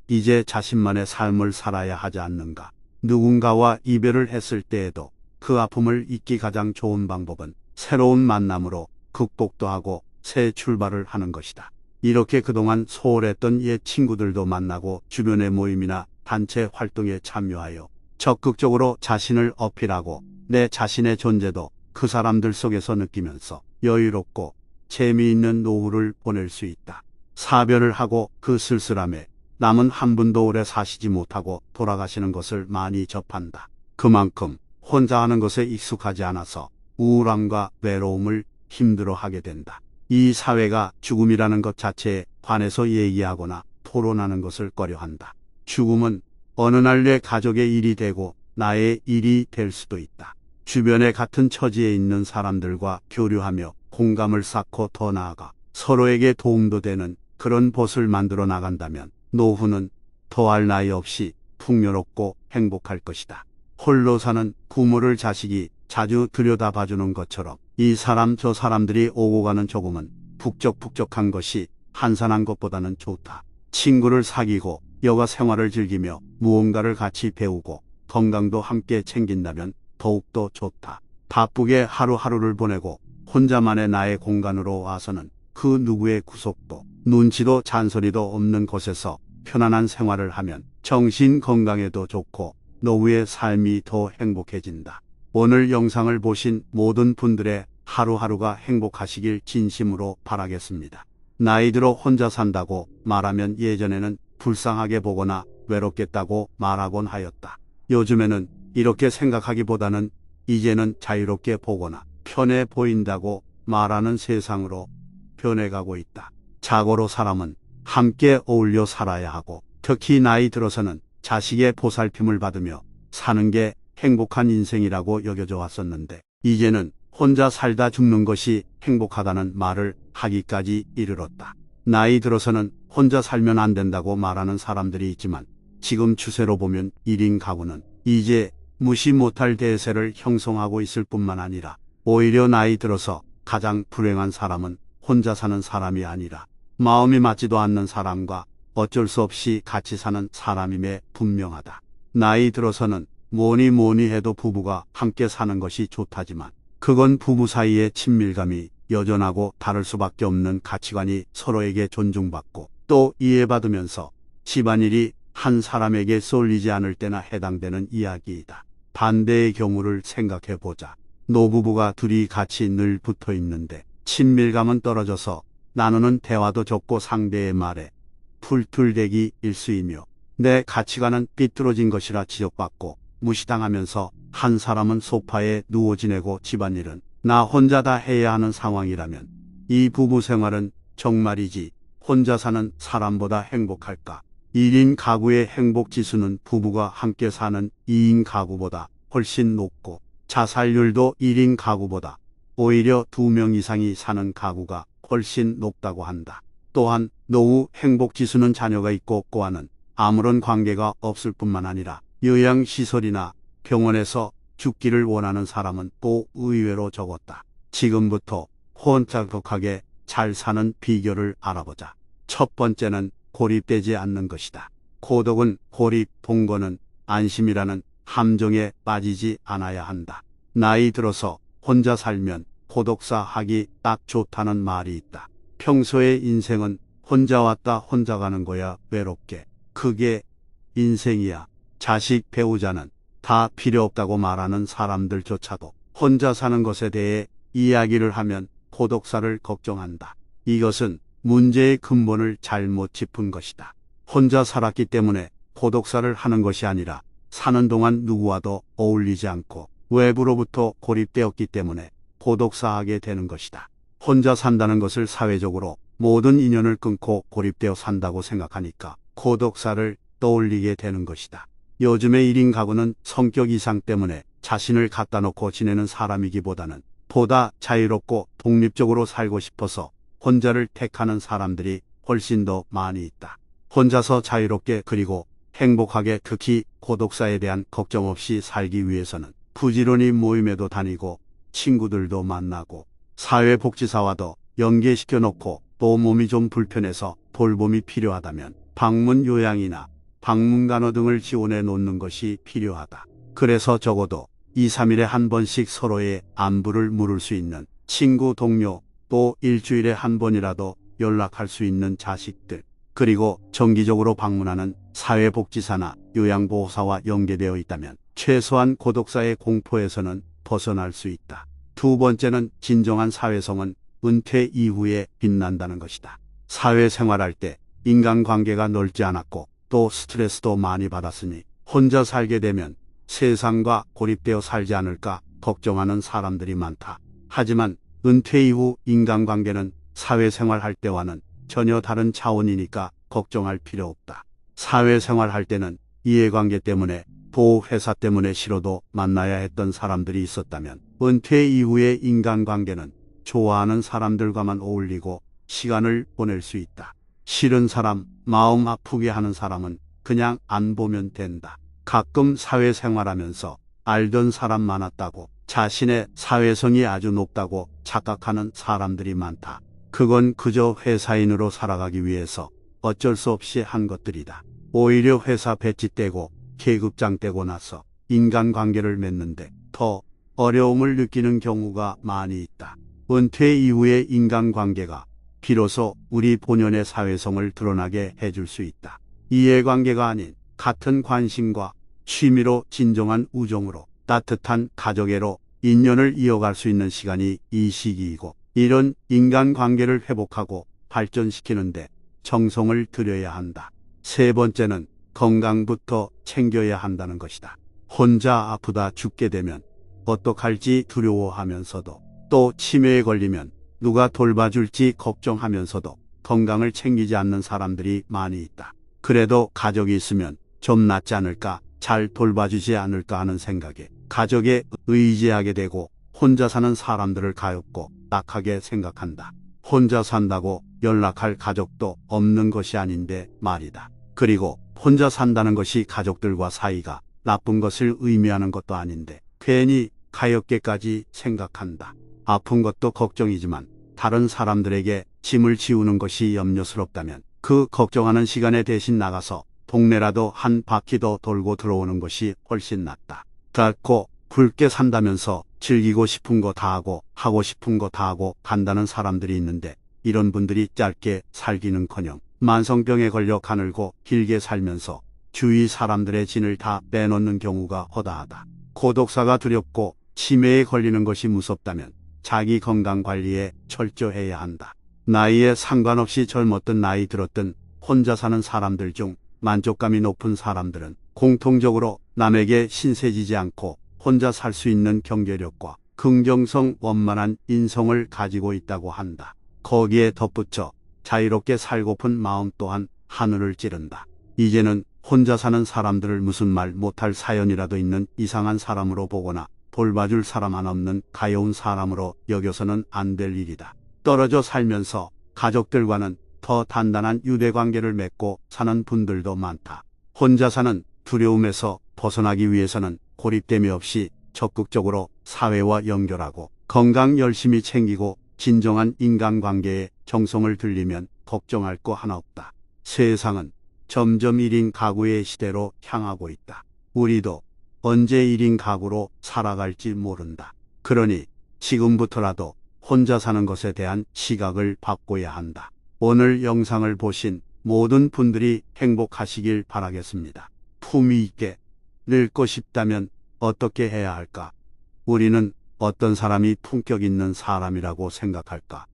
이제 자신만의 삶을 살아야 하지 않는가. 누군가와 이별을 했을 때에도 그 아픔을 잊기 가장 좋은 방법은 새로운 만남으로 극복도 하고 새 출발을 하는 것이다. 이렇게 그동안 소홀했던 옛 친구들도 만나고 주변의 모임이나 단체 활동에 참여하여 적극적으로 자신을 어필하고 내 자신의 존재도 그 사람들 속에서 느끼면서 여유롭고 재미있는 노후를 보낼 수 있다. 사별을 하고 그 쓸쓸함에 남은 한 분도 오래 사시지 못하고 돌아가시는 것을 많이 접한다. 그만큼 혼자 하는 것에 익숙하지 않아서 우울함과 외로움을 힘들어하게 된다. 이 사회가 죽음이라는 것 자체에 관해서 얘기하거나 토론하는 것을 꺼려한다. 죽음은 어느 날 내 가족의 일이 되고 나의 일이 될 수도 있다. 주변에 같은 처지에 있는 사람들과 교류하며 공감을 쌓고 더 나아가 서로에게 도움도 되는 그런 곳을 만들어 나간다면 노후는 더할 나위 없이 풍요롭고 행복할 것이다. 홀로 사는 부모를 자식이 자주 들여다봐주는 것처럼 이 사람 저 사람들이 오고 가는 조금은 북적북적한 것이 한산한 것보다는 좋다. 친구를 사귀고 여가 생활을 즐기며 무언가를 같이 배우고 건강도 함께 챙긴다면 더욱더 좋다. 바쁘게 하루하루를 보내고 혼자만의 나의 공간으로 와서는 그 누구의 구속도 눈치도 잔소리도 없는 곳에서 편안한 생활을 하면 정신 건강에도 좋고 노후의 삶이 더 행복해진다. 오늘 영상을 보신 모든 분들의 하루하루가 행복하시길 진심으로 바라겠습니다. 나이 들어 혼자 산다고 말하면 예전에는 불쌍하게 보거나 외롭겠다고 말하곤 하였다. 요즘에는 이렇게 생각하기보다는 이제는 자유롭게 보거나 편해 보인다고 말하는 세상으로 변해가고 있다. 자고로 사람은 함께 어울려 살아야 하고 특히 나이 들어서는 자식의 보살핌을 받으며 사는 게 행복한 인생이라고 여겨져 왔었는데 이제는 혼자 살다 죽는 것이 행복하다는 말을 하기까지 이르렀다. 나이 들어서는 혼자 살면 안 된다고 말하는 사람들이 있지만 지금 추세로 보면 1인 가구는 이제 무시 못할 대세를 형성하고 있을 뿐만 아니라 오히려 나이 들어서 가장 불행한 사람은 혼자 사는 사람이 아니라 마음이 맞지도 않는 사람과 어쩔 수 없이 같이 사는 사람임에 분명하다. 나이 들어서는 뭐니 해도 부부가 함께 사는 것이 좋다지만 그건 부부 사이의 친밀감이 여전하고 다를 수밖에 없는 가치관이 서로에게 존중받고 또 이해받으면서 집안일이 한 사람에게 쏠리지 않을 때나 해당되는 이야기이다. 반대의 경우를 생각해 보자. 노부부가 둘이 같이 늘 붙어 있는데 친밀감은 떨어져서 나누는 대화도 적고 상대의 말에 풀툴대기 일수이며 내 가치관은 삐뚤어진 것이라 지적받고 무시당하면서 한 사람은 소파에 누워 지내고 집안일은 나 혼자 다 해야 하는 상황이라면 이 부부 생활은 정말이지 혼자 사는 사람보다 행복할까? 1인 가구의 행복 지수는 부부가 함께 사는 2인 가구보다 훨씬 높고 자살률도 1인 가구보다 오히려 2명 이상이 사는 가구가 훨씬 높다고 한다. 또한 노후 행복 지수는 자녀가 있고 없고와는 아무런 관계가 없을 뿐만 아니라 요양시설이나 병원에서 죽기를 원하는 사람은 또 의외로 적었다. 지금부터 혼자격하게 잘 사는 비결을 알아보자. 첫 번째는 고립되지 않는 것이다. 고독은 고립, 동거는 안심이라는 함정에 빠지지 않아야 한다. 나이 들어서 혼자 살면 고독사 하기 딱 좋다는 말이 있다. 평소에 인생은 혼자 왔다 혼자 가는 거야 외롭게. 그게 인생이야. 자식 배우자는 다 필요 없다고 말하는 사람들조차도 혼자 사는 것에 대해 이야기를 하면 고독사를 걱정한다. 이것은 문제의 근본을 잘못 짚은 것이다. 혼자 살았기 때문에 고독사를 하는 것이 아니라 사는 동안 누구와도 어울리지 않고 외부로부터 고립되었기 때문에 고독사하게 되는 것이다. 혼자 산다는 것을 사회적으로 모든 인연을 끊고 고립되어 산다고 생각하니까 고독사를 떠올리게 되는 것이다. 요즘의 1인 가구는 성격 이상 때문에 자신을 갖다 놓고 지내는 사람이기보다는 보다 자유롭고 독립적으로 살고 싶어서 혼자를 택하는 사람들이 훨씬 더 많이 있다. 혼자서 자유롭게 그리고 행복하게 특히 고독사에 대한 걱정 없이 살기 위해서는 부지런히 모임에도 다니고 친구들도 만나고 사회복지사와도 연계시켜 놓고 또 몸이 좀 불편해서 돌봄이 필요하다면 방문 요양이나 방문간호 등을 지원해 놓는 것이 필요하다. 그래서 적어도 2, 3일에 한 번씩 서로의 안부를 물을 수 있는 친구, 동료, 또 일주일에 한 번이라도 연락할 수 있는 자식들, 그리고 정기적으로 방문하는 사회복지사나 요양보호사와 연계되어 있다면 최소한 고독사의 공포에서는 벗어날 수 있다. 두 번째는 진정한 사회성은 은퇴 이후에 빛난다는 것이다. 사회생활할 때 인간관계가 넓지 않았고 또 스트레스도 많이 받았으니 혼자 살게 되면 세상과 고립되어 살지 않을까 걱정하는 사람들이 많다. 하지만 은퇴 이후 인간관계는 사회생활할 때와는 전혀 다른 차원이니까 걱정할 필요 없다. 사회생활할 때는 이해관계 때문에 보호회사 때문에 싫어도 만나야 했던 사람들이 있었다면 은퇴 이후의 인간관계는 좋아하는 사람들과만 어울리고 시간을 보낼 수 있다. 싫은 사람, 마음 아프게 하는 사람은 그냥 안 보면 된다. 가끔 사회생활하면서 알던 사람 많았다고 자신의 사회성이 아주 높다고 착각하는 사람들이 많다. 그건 그저 회사인으로 살아가기 위해서 어쩔 수 없이 한 것들이다. 오히려 회사 배지 떼고 계급장 떼고 나서 인간관계를 맺는데 더 어려움을 느끼는 경우가 많이 있다. 은퇴 이후의 인간관계가 비로소 우리 본연의 사회성을 드러나게 해줄 수 있다. 이해관계가 아닌 같은 관심과 취미로 진정한 우정으로 따뜻한 가족애로 인연을 이어갈 수 있는 시간이 이 시기이고 이런 인간관계를 회복하고 발전시키는데 정성을 들여야 한다. 세 번째는 건강부터 챙겨야 한다는 것이다. 혼자 아프다 죽게 되면 어떡할지 두려워하면서도 또 치매에 걸리면 누가 돌봐줄지 걱정하면서도 건강을 챙기지 않는 사람들이 많이 있다. 그래도 가족이 있으면 좀 낫지 않을까, 잘 돌봐주지 않을까 하는 생각에 가족에 의지하게 되고 혼자 사는 사람들을 가엾고 딱하게 생각한다. 혼자 산다고 연락할 가족도 없는 것이 아닌데 말이다. 그리고 혼자 산다는 것이 가족들과 사이가 나쁜 것을 의미하는 것도 아닌데 괜히 가엾게까지 생각한다. 아픈 것도 걱정이지만 다른 사람들에게 짐을 지우는 것이 염려스럽다면 그 걱정하는 시간에 대신 나가서 동네라도 한 바퀴 더 돌고 들어오는 것이 훨씬 낫다. 닳고 굵게 산다면서 즐기고 싶은 거 다 하고 싶은 거 다 하고 간다는 사람들이 있는데 이런 분들이 짧게 살기는커녕 만성병에 걸려 가늘고 길게 살면서 주위 사람들의 진을 다 빼놓는 경우가 허다하다. 고독사가 두렵고 치매에 걸리는 것이 무섭다면 자기 건강 관리에 철저해야 한다. 나이에 상관없이 젊었든 나이 들었든 혼자 사는 사람들 중 만족감이 높은 사람들은 공통적으로 남에게 신세지지 않고 혼자 살 수 있는 경제력과 긍정성 원만한 인성을 가지고 있다고 한다. 거기에 덧붙여 자유롭게 살고픈 마음 또한 하늘을 찌른다. 이제는 혼자 사는 사람들을 무슨 말 못할 사연이라도 있는 이상한 사람으로 보거나 돌봐줄 사람 하나 없는 가여운 사람으로 여겨서는 안 될 일이다. 떨어져 살면서 가족들과는 더 단단한 유대관계를 맺고 사는 분들도 많다. 혼자 사는 두려움에서 벗어나기 위해서는 고립됨이 없이 적극적으로 사회와 연결하고 건강 열심히 챙기고 진정한 인간관계에 정성을 들이면 걱정할 거 하나 없다. 세상은 점점 1인 가구의 시대로 향하고 있다. 우리도 언제 1인 가구로 살아갈지 모른다. 그러니 지금부터라도 혼자 사는 것에 대한 시각을 바꿔야 한다. 오늘 영상을 보신 모든 분들이 행복하시길 바라겠습니다. 품위 있게 늙고 싶다면 어떻게 해야 할까? 우리는 어떤 사람이 품격 있는 사람이라고 생각할까?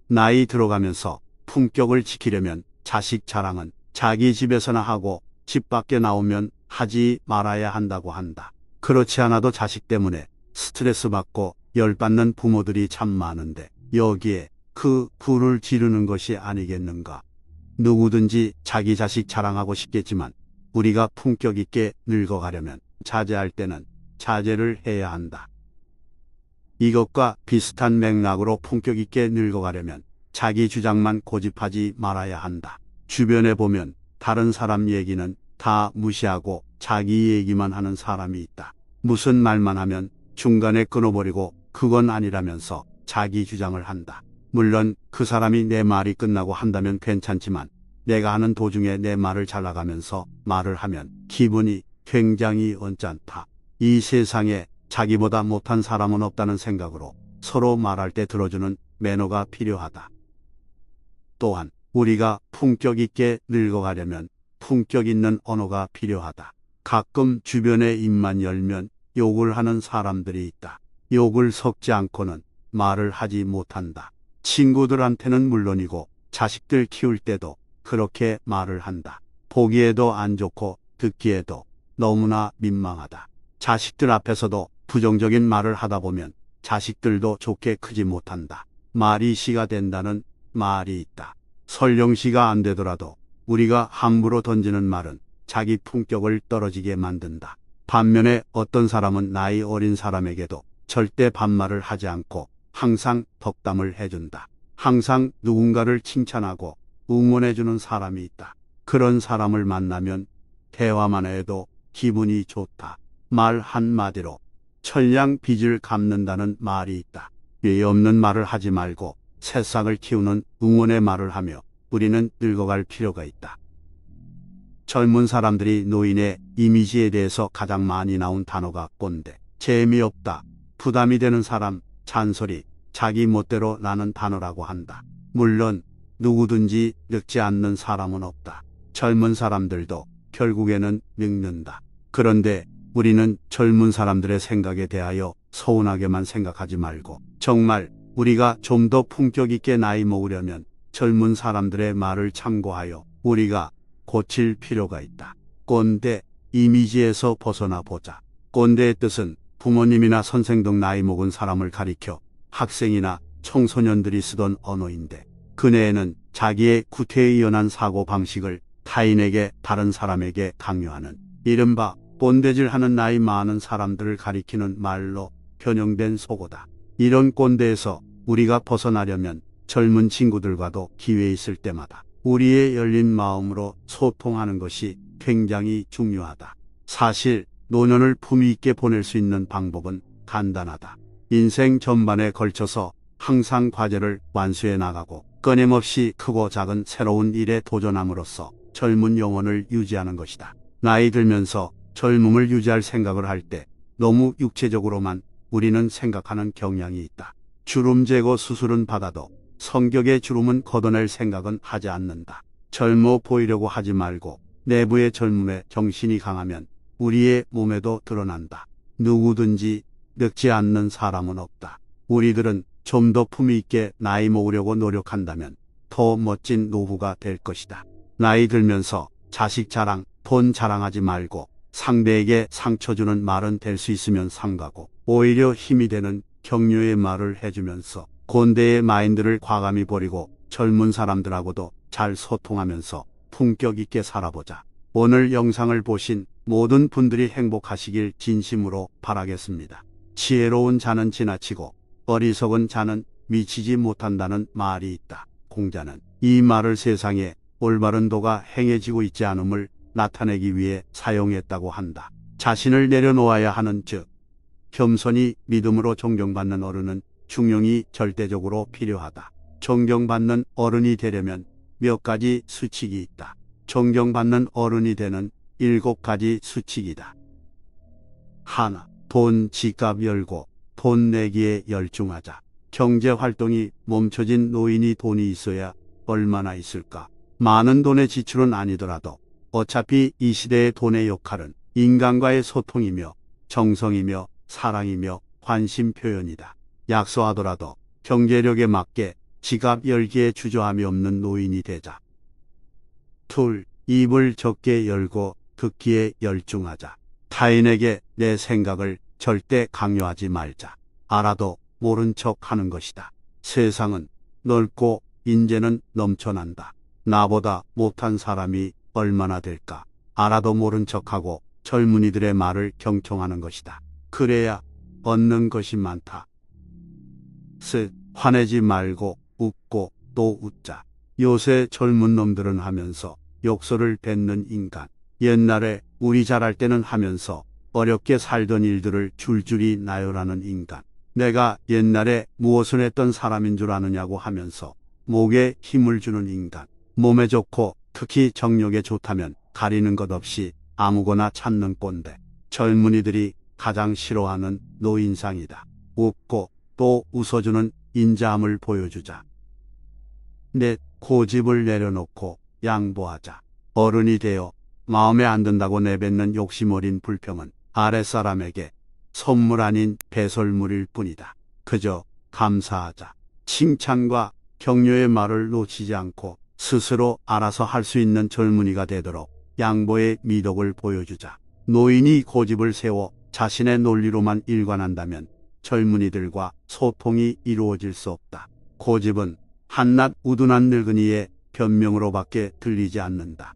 나이 들어가면서 품격을 지키려면 자식 자랑은 자기 집에서나 하고 집 밖에 나오면 하지 말아야 한다고 한다. 그렇지 않아도 자식 때문에 스트레스 받고 열받는 부모들이 참 많은데 여기에 그 불을 지르는 것이 아니겠는가? 누구든지 자기 자식 자랑하고 싶겠지만 우리가 품격 있게 늙어가려면 자제할 때는 자제를 해야 한다. 이것과 비슷한 맥락으로 품격 있게 늙어가려면 자기 주장만 고집하지 말아야 한다. 주변에 보면 다른 사람 얘기는 다 무시하고 자기 얘기만 하는 사람이 있다. 무슨 말만 하면 중간에 끊어버리고 그건 아니라면서 자기 주장을 한다. 물론 그 사람이 내 말이 끝나고 한다면 괜찮지만 내가 하는 도중에 내 말을 잘라가면서 말을 하면 기분이 굉장히 언짢다. 이 세상에 자기보다 못한 사람은 없다는 생각으로 서로 말할 때 들어주는 매너가 필요하다. 또한 우리가 품격 있게 늙어가려면 품격 있는 언어가 필요하다. 가끔 주변에 입만 열면 욕을 하는 사람들이 있다. 욕을 섞지 않고는 말을 하지 못한다. 친구들한테는 물론이고 자식들 키울 때도 그렇게 말을 한다. 보기에도 안 좋고 듣기에도 너무나 민망하다. 자식들 앞에서도 부정적인 말을 하다 보면 자식들도 좋게 크지 못한다. 말이 시가 된다는 말이 있다. 설령 시가 안 되더라도 우리가 함부로 던지는 말은 자기 품격을 떨어지게 만든다. 반면에 어떤 사람은 나이 어린 사람에게도 절대 반말을 하지 않고 항상 덕담을 해준다. 항상 누군가를 칭찬하고 응원해주는 사람이 있다. 그런 사람을 만나면 대화만 해도 기분이 좋다. 말 한마디로 천냥 빚을 갚는다는 말이 있다. 예의 없는 말을 하지 말고 새싹을 키우는 응원의 말을 하며 우리는 늙어갈 필요가 있다. 젊은 사람들이 노인의 이미지에 대해서 가장 많이 나온 단어가 꼰대, 재미없다, 부담이 되는 사람, 잔소리, 자기 멋대로 라는 단어라고 한다. 물론 누구든지 늙지 않는 사람은 없다. 젊은 사람들도 결국에는 늙는다. 그런데 우리는 젊은 사람들의 생각에 대하여 서운하게만 생각하지 말고 정말 우리가 좀 더 품격 있게 나이 먹으려면 젊은 사람들의 말을 참고하여 우리가 고칠 필요가 있다. 꼰대 이미지에서 벗어나 보자. 꼰대의 뜻은 부모님이나 선생 등 나이 먹은 사람을 가리켜 학생이나 청소년들이 쓰던 언어인데 그네에는 자기의 구태에 연한 사고 방식을 타인에게 다른 사람에게 강요하는 이른바 꼰대질하는 나이 많은 사람들을 가리키는 말로 변형된 속어다. 이런 꼰대에서 우리가 벗어나려면 젊은 친구들과도 기회 있을 때마다 우리의 열린 마음으로 소통하는 것이 굉장히 중요하다. 사실 노년을 품위 있게 보낼 수 있는 방법은 간단하다. 인생 전반에 걸쳐서 항상 과제를 완수해 나가고 끊임없이 크고 작은 새로운 일에 도전함으로써 젊은 영혼을 유지하는 것이다. 나이 들면서 젊음을 유지할 생각을 할 때 너무 육체적으로만 우리는 생각하는 경향이 있다. 주름 제거 수술은 받아도 성격의 주름은 걷어낼 생각은 하지 않는다. 젊어 보이려고 하지 말고 내부의 젊음에 정신이 강하면 우리의 몸에도 드러난다. 누구든지 늙지 않는 사람은 없다. 우리들은 좀 더 품위 있게 나이 먹으려고 노력한다면 더 멋진 노후가 될 것이다. 나이 들면서 자식 자랑, 돈 자랑하지 말고 상대에게 상처 주는 말은 될 수 있으면 삼가고 오히려 힘이 되는 격려의 말을 해주면서 꼰대의 마인드를 과감히 버리고 젊은 사람들하고도 잘 소통하면서 품격 있게 살아보자. 오늘 영상을 보신 모든 분들이 행복하시길 진심으로 바라겠습니다. 지혜로운 자는 지나치고 어리석은 자는 미치지 못한다는 말이 있다. 공자는 이 말을 세상에 올바른 도가 행해지고 있지 않음을 나타내기 위해 사용했다고 한다. 자신을 내려놓아야 하는 즉 겸손히 믿음으로 존경받는 어른은 중용이 절대적으로 필요하다. 존경받는 어른이 되려면 몇 가지 수칙이 있다. 존경받는 어른이 되는 7가지 수칙이다. 하나, 돈 지갑 열고 돈 내기에 열중하자. 경제활동이 멈춰진 노인이 돈이 있어야 얼마나 있을까? 많은 돈의 지출은 아니더라도 어차피 이 시대의 돈의 역할은 인간과의 소통이며 정성이며 사랑이며 관심 표현이다. 약소하더라도 경제력에 맞게 지갑 열기에 주저함이 없는 노인이 되자. 둘, 입을 적게 열고 듣기에 열중하자. 타인에게 내 생각을 절대 강요하지 말자. 알아도 모른 척 하는 것이다. 세상은 넓고 인재는 넘쳐난다. 나보다 못한 사람이 얼마나 될까? 알아도 모른 척하고 젊은이들의 말을 경청하는 것이다. 그래야 얻는 것이 많다. 셋, 화내지 말고 웃고 또 웃자. 요새 젊은 놈들은 하면서 욕설을 뱉는 인간. 옛날에 우리 잘할 때는 하면서 어렵게 살던 일들을 줄줄이 나열하는 인간. 내가 옛날에 무엇을 했던 사람인 줄 아느냐고 하면서 목에 힘을 주는 인간. 몸에 좋고 특히 정력에 좋다면 가리는 것 없이 아무거나 찾는 꼰대. 젊은이들이 가장 싫어하는 노인상이다. 웃고 또 웃어주는 인자함을 보여주자. 넷, 고집을 내려놓고 양보하자. 어른이 되어 마음에 안 든다고 내뱉는 욕심 어린 불평은 아랫사람에게 선물 아닌 배설물일 뿐이다. 그저 감사하자. 칭찬과 격려의 말을 놓치지 않고 스스로 알아서 할 수 있는 젊은이가 되도록 양보의 미덕을 보여주자. 노인이 고집을 세워 자신의 논리로만 일관한다면 젊은이들과 소통이 이루어질 수 없다. 고집은 한낱 우둔한 늙은이의 변명으로밖에 들리지 않는다.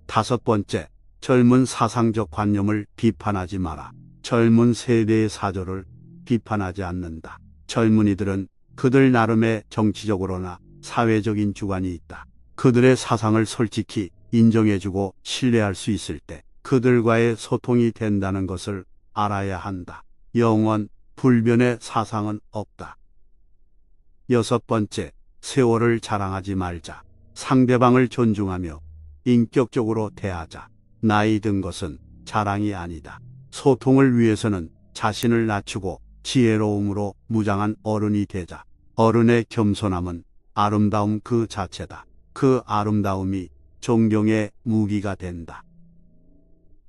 다섯 번째, 젊은 사상적 관념을 비판하지 마라. 젊은 세대의 사조를 비판하지 않는다. 젊은이들은 그들 나름의 정치적으로나 사회적인 주관이 있다. 그들의 사상을 솔직히 인정해주고 신뢰할 수 있을 때 그들과의 소통이 된다는 것을 알아야 한다. 영원 불변의 사상은 없다. 여섯 번째, 세월을 자랑하지 말자. 상대방을 존중하며 인격적으로 대하자. 나이 든 것은 자랑이 아니다. 소통을 위해서는 자신을 낮추고 지혜로움으로 무장한 어른이 되자. 어른의 겸손함은 아름다움 그 자체다. 그 아름다움이 존경의 무기가 된다.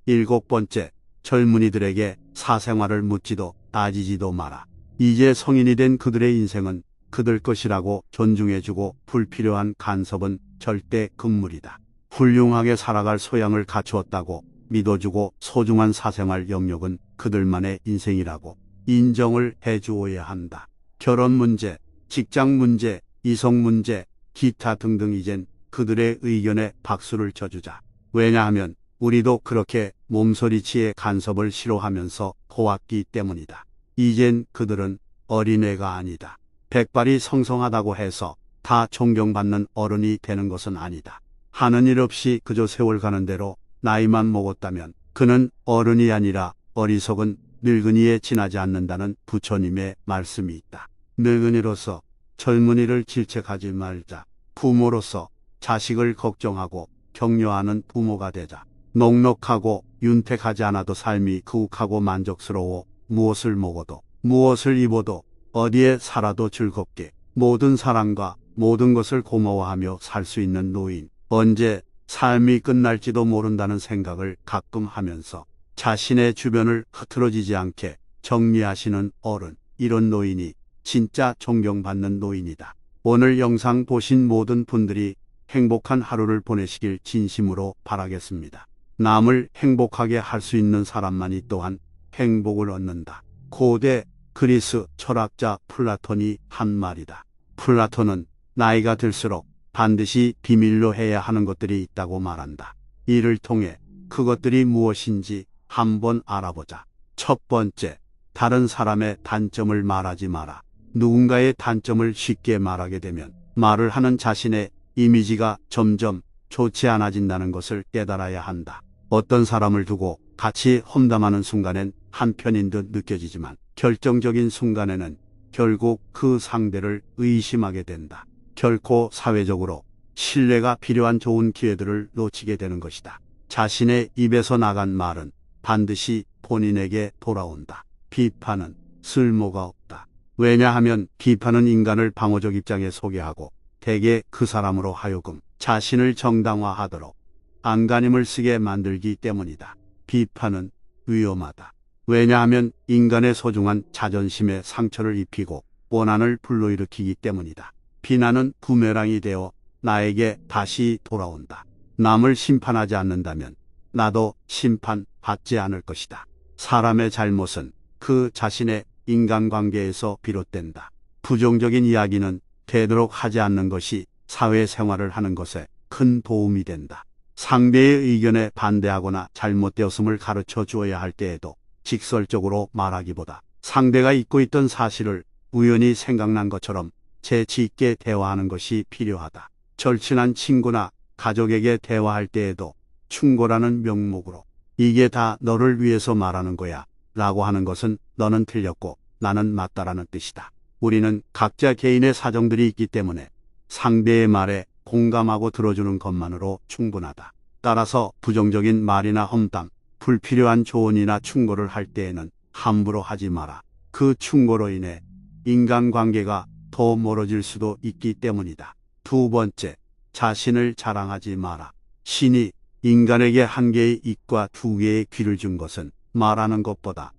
일곱 번째, 젊은이들에게 사생활을 묻지도 따지지도 마라. 이제 성인이 된 그들의 인생은 그들 것이라고 존중해주고 불필요한 간섭은 절대 금물이다. 훌륭하게 살아갈 소양을 갖추었다고 믿어주고 소중한 사생활 영역은 그들만의 인생이라고 인정을 해주어야 한다. 결혼 문제, 직장 문제, 이성 문제, 기타 등등 이젠 그들의 의견에 박수를 쳐주자. 왜냐하면 우리도 그렇게 몸소리치에 간섭을 싫어하면서 보았기 때문이다. 이젠 그들은 어린애가 아니다. 백발이 성성하다고 해서 다 존경받는 어른이 되는 것은 아니다. 하는 일 없이 그저 세월 가는 대로 나이만 먹었다면 그는 어른이 아니라 어리석은 늙은이에 지나지 않는다는 부처님의 말씀이 있다. 늙은이로서 젊은이를 질책하지 말자. 부모로서 자식을 걱정하고 격려하는 부모가 되자. 넉넉하고 윤택하지 않아도 삶이 그욱하고 만족스러워 무엇을 먹어도 무엇을 입어도 어디에 살아도 즐겁게 모든 사람과 모든 것을 고마워하며 살 수 있는 노인. 언제 삶이 끝날지도 모른다는 생각을 가끔 하면서 자신의 주변을 흐트러지지 않게 정리하시는 어른. 이런 노인이 진짜 존경받는 노인이다. 오늘 영상 보신 모든 분들이 행복한 하루를 보내시길 진심으로 바라겠습니다. 남을 행복하게 할 수 있는 사람만이 또한 행복을 얻는다. 고대 그리스 철학자 플라톤이 한 말이다. 플라톤은 나이가 들수록 반드시 비밀로 해야 하는 것들이 있다고 말한다. 이를 통해 그것들이 무엇인지 한번 알아보자. 첫 번째, 다른 사람의 단점을 말하지 마라. 누군가의 단점을 쉽게 말하게 되면 말을 하는 자신의 이미지가 점점 좋지 않아진다는 것을 깨달아야 한다. 어떤 사람을 두고 같이 험담하는 순간엔 한편인 듯 느껴지지만 결정적인 순간에는 결국 그 상대를 의심하게 된다. 결코 사회적으로 신뢰가 필요한 좋은 기회들을 놓치게 되는 것이다. 자신의 입에서 나간 말은 반드시 본인에게 돌아온다. 비판은 쓸모가 없다. 왜냐하면 비판은 인간을 방어적 입장에 소개하고 대개 그 사람으로 하여금 자신을 정당화하도록 안간힘을 쓰게 만들기 때문이다. 비판은 위험하다. 왜냐하면 인간의 소중한 자존심에 상처를 입히고 원한을 불러일으키기 때문이다. 비난은 부메랑이 되어 나에게 다시 돌아온다. 남을 심판하지 않는다면 나도 심판받지 않을 것이다. 사람의 잘못은 그 자신의 인간관계에서 비롯된다. 부정적인 이야기는 되도록 하지 않는 것이 사회생활을 하는 것에 큰 도움이 된다. 상대의 의견에 반대하거나 잘못되었음을 가르쳐 주어야 할 때에도 직설적으로 말하기보다 상대가 잊고 있던 사실을 우연히 생각난 것처럼 재치 있게 대화하는 것이 필요하다. 절친한 친구나 가족에게 대화할 때에도 충고라는 명목으로 이게 다 너를 위해서 말하는 거야 라고 하는 것은 너는 틀렸고 나는 맞다라는 뜻이다. 우리는 각자 개인의 사정들이 있기 때문에 상대의 말에 공감하고 들어주는 것만으로 충분하다. 따라서 부정적인 말이나 험담, 불필요한 조언이나 충고를 할 때에는 함부로 하지 마라. 그 충고로 인해 인간관계가 더 멀어질 수도 있기 때문이다. 두 번째, 자신을 자랑하지 마라. 신이 인간에게 한 개의 입과 두 개의 귀를 준 것은 말하는 것보다